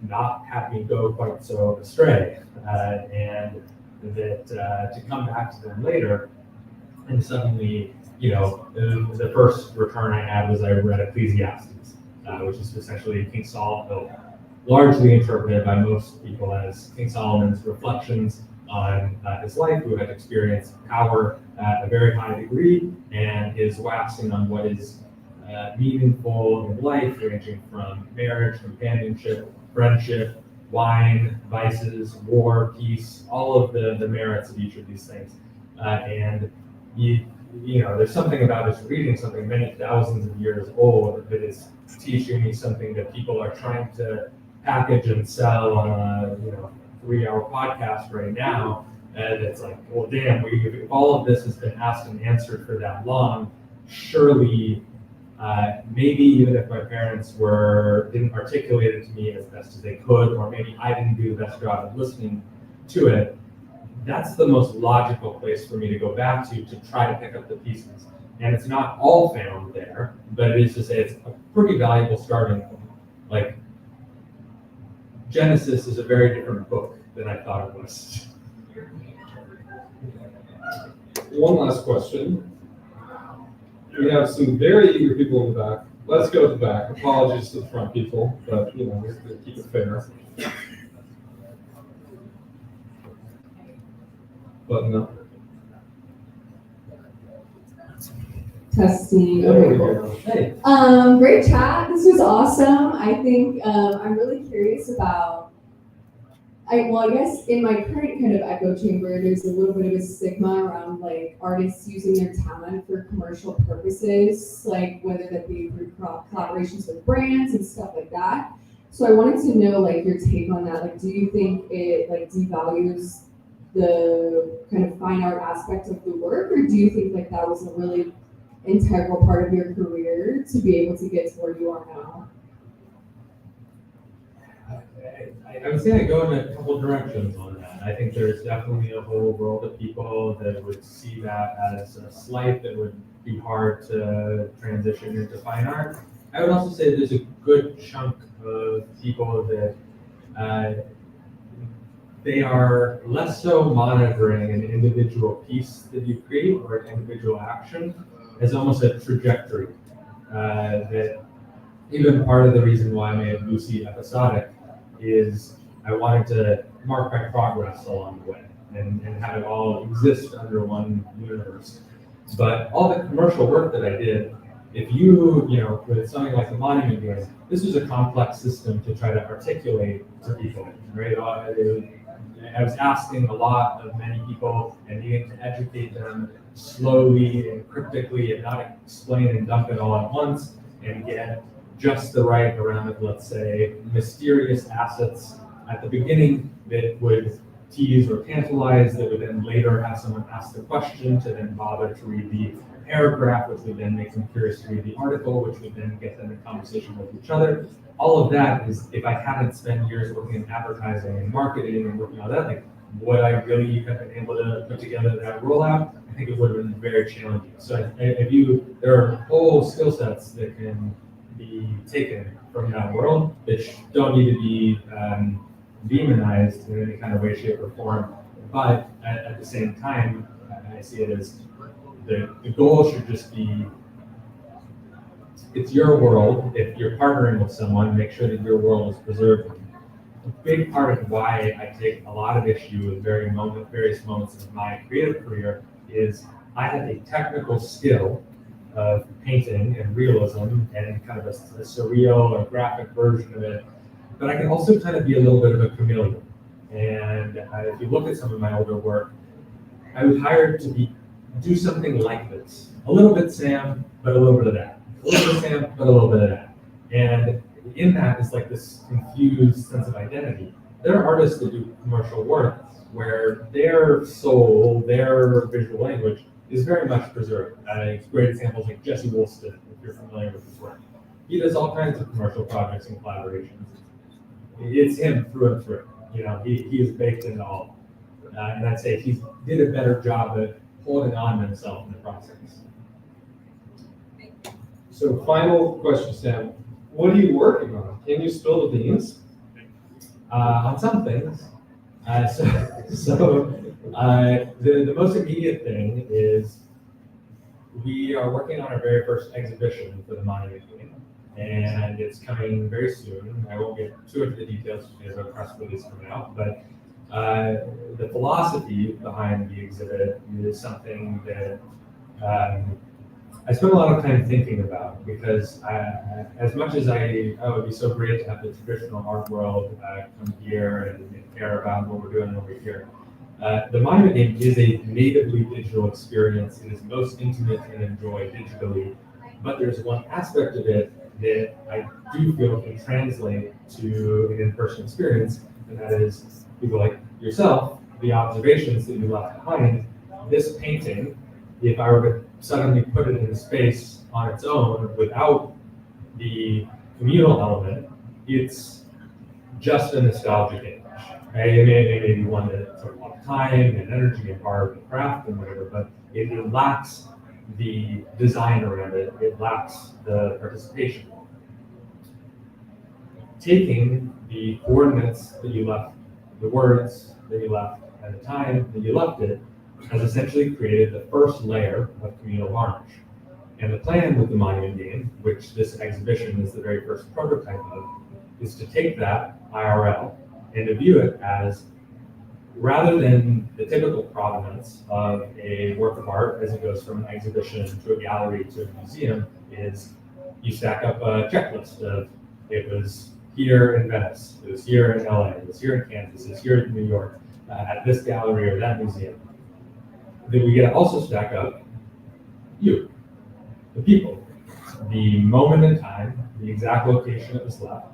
not have me go quite so astray, and that to come back to them later, and suddenly, the first return I had was I read Ecclesiastes, which is essentially King Solomon, largely interpreted by most people as King Solomon's reflections on his life, who had experienced power at a very high degree, and his waxing on what is meaningful in life, ranging from marriage, companionship, friendship, wine, vices, war, peace, all of the merits of each of these things. And there's something about just reading something many thousands of years old that is teaching me something that people are trying to package and sell on a 3-hour podcast right now. And it's like, well, damn, if all of this has been asked and answered for that long, surely maybe even if my parents didn't articulate it to me as best as they could, or maybe I didn't do the best job of listening to it, that's the most logical place for me to go back to try to pick up the pieces. And it's not all found there, but it is to say it's a pretty valuable starting point. Like, Genesis is a very different book than I thought it was. One last question. We have some very eager people in the back. Let's go to the back. Apologies to the front people, but we have to keep it fair. Button up. Testing. There Okay, we cool. go. Hey. Great chat. This was awesome. I think I'm really curious about. I guess in my current kind of echo chamber, there's a little bit of a stigma around like artists using their talent for commercial purposes, like whether that be through collaborations with brands and stuff like that. So I wanted to know like your take on that. Like, do you think it like devalues the kind of fine art aspect of the work, or do you think like that was a really integral part of your career to be able to get to where you are now? I would say I go in a couple directions on that. I think there's definitely a whole world of people that would see that as a slight that would be hard to transition into fine art. I would also say there's a good chunk of people that they are less so monitoring an individual piece that you create or an individual action as almost a trajectory. That even part of the reason why I made LUCI episodic is I wanted to mark my progress along the way and have it all exist under one universe. But all the commercial work that I did, if you with something like the Monument Game, this was a complex system to try to articulate to people, right? I was asking a lot of many people and needing to educate them slowly and cryptically and not explain and dump it all at once and get just the right around of, let's say, mysterious assets at the beginning that would tease or tantalize, that would then later have someone ask the question to then bother to read the paragraph, which would then make them curious to read the article, which would then get them in conversation with each other. All of that is, if I hadn't spent years working in advertising and marketing and working on that, like, would I really have been able to put together that rollout? I think it would have been very challenging. So there are whole skill sets that can be taken from that world that don't need to be demonized in any kind of way, shape, or form. But at the same time, I see it as the goal should just be, it's your world. If you're partnering with someone, make sure that your world is preserved. A big part of why I take a lot of issue with various moments of my creative career is I had a technical skill of painting and realism and kind of a surreal or graphic version of it, but I can also kind of be a little bit of a chameleon. And if you look at some of my older work, I was hired to do something like this. A little bit Sam, but a little bit of that. A little bit Sam, but a little bit of that. And in that is like this confused sense of identity. There are artists that do commercial work where their soul, their visual language is very much preserved. Great examples like Jesse Woolston, if you're familiar with his work. He does all kinds of commercial projects and collaborations. It's him through and through. He is baked into all. And I'd say he did a better job at holding on to himself in the process. So final question, Sam. What are you working on? Can you spill the beans? On some things. The most immediate thing is we are working on our very first exhibition for the Monument Game, and it's coming very soon. I won't get too into the details because there's a press release coming out, but the philosophy behind the exhibit is something that I spent a lot of time thinking about, because as much as it would be so great to have the traditional art world come here and care about what we're doing over here. The Monument Game is a natively digital experience. It is most intimate and enjoyed digitally, but there's one aspect of it that I do feel can translate to an in-person experience, and that is people like yourself, the observations that you left behind. This painting, if I were to suddenly put it in space on its own without the communal element, it's just a nostalgic image. Right? It may be one that took a lot of time and energy and art and craft and whatever, but it lacks the design around it. It lacks the participation. Taking the coordinates that you left, the words that you left at the time that you left it, has essentially created the first layer of communal varnish. And the plan with the monument game, which this exhibition is the very first prototype of, is to take that IRL and to view it as, rather than the typical provenance of a work of art as it goes from an exhibition to a gallery to a museum, is you stack up a checklist of it was here in Venice, it was here in LA, it was here in Kansas, it was here in New York, at this gallery or that museum. Then we get to also stack up you, the people, the moment in time, the exact location it was left,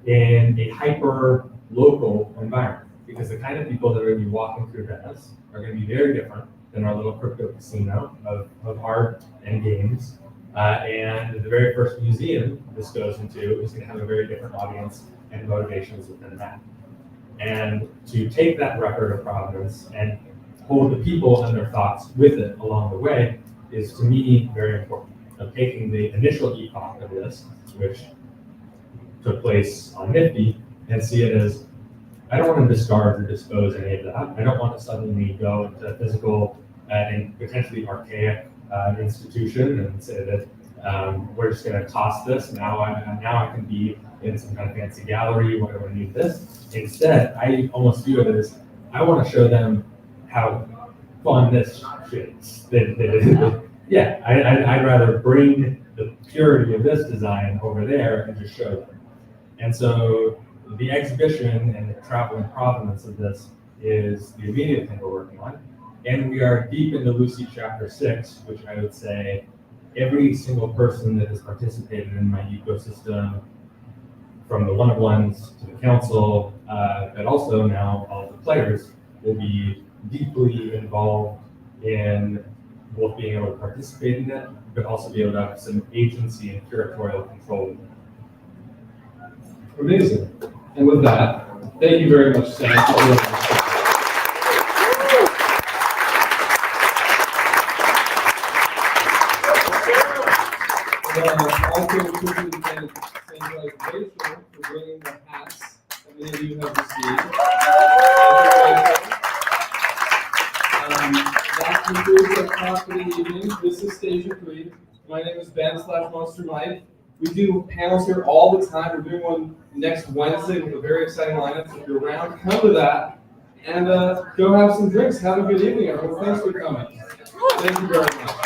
in a hyper local environment. Because the kind of people that are going to be walking through Venice are going to be very different than our little crypto casino of art and games. And the very first museum this goes into is going to have a very different audience and motivations within that. And to take that record of provenance and hold the people and their thoughts with it along the way is, to me, very important. Of taking the initial epoch of this, which took place on Nifty, and see it as, I don't want to discard or dispose any of that. I don't want to suddenly go into a physical and potentially archaic institution and say that we're just going to toss this. Now I can be in some kind of fancy gallery, whatever I need this. Instead, I almost view it as, I want to show them how fun this shit is. Yeah, I'd rather bring the purity of this design over there and just show them. And so the exhibition and the traveling provenance of this is the immediate thing we're working on. And we are deep into LUCI Chapter 6, which I would say every single person that has participated in my ecosystem, from the one-of-ones to the council, but also now all the players, will be deeply involved in both being able to participate in it, but also be able to have some agency and curatorial control. Amazing. And with that, thank you very much, Sam. Also, appreciate to thank Rachel for bringing the hats that many of you have received. That concludes our talk for the evening. This is Station 3. My name is Ben/Monster Mike. We do panels here all the time. We're doing one next Wednesday with a very exciting lineup. So if you're around, come to that and go have some drinks. Have a good evening, everyone. Thanks for coming. Thank you very much.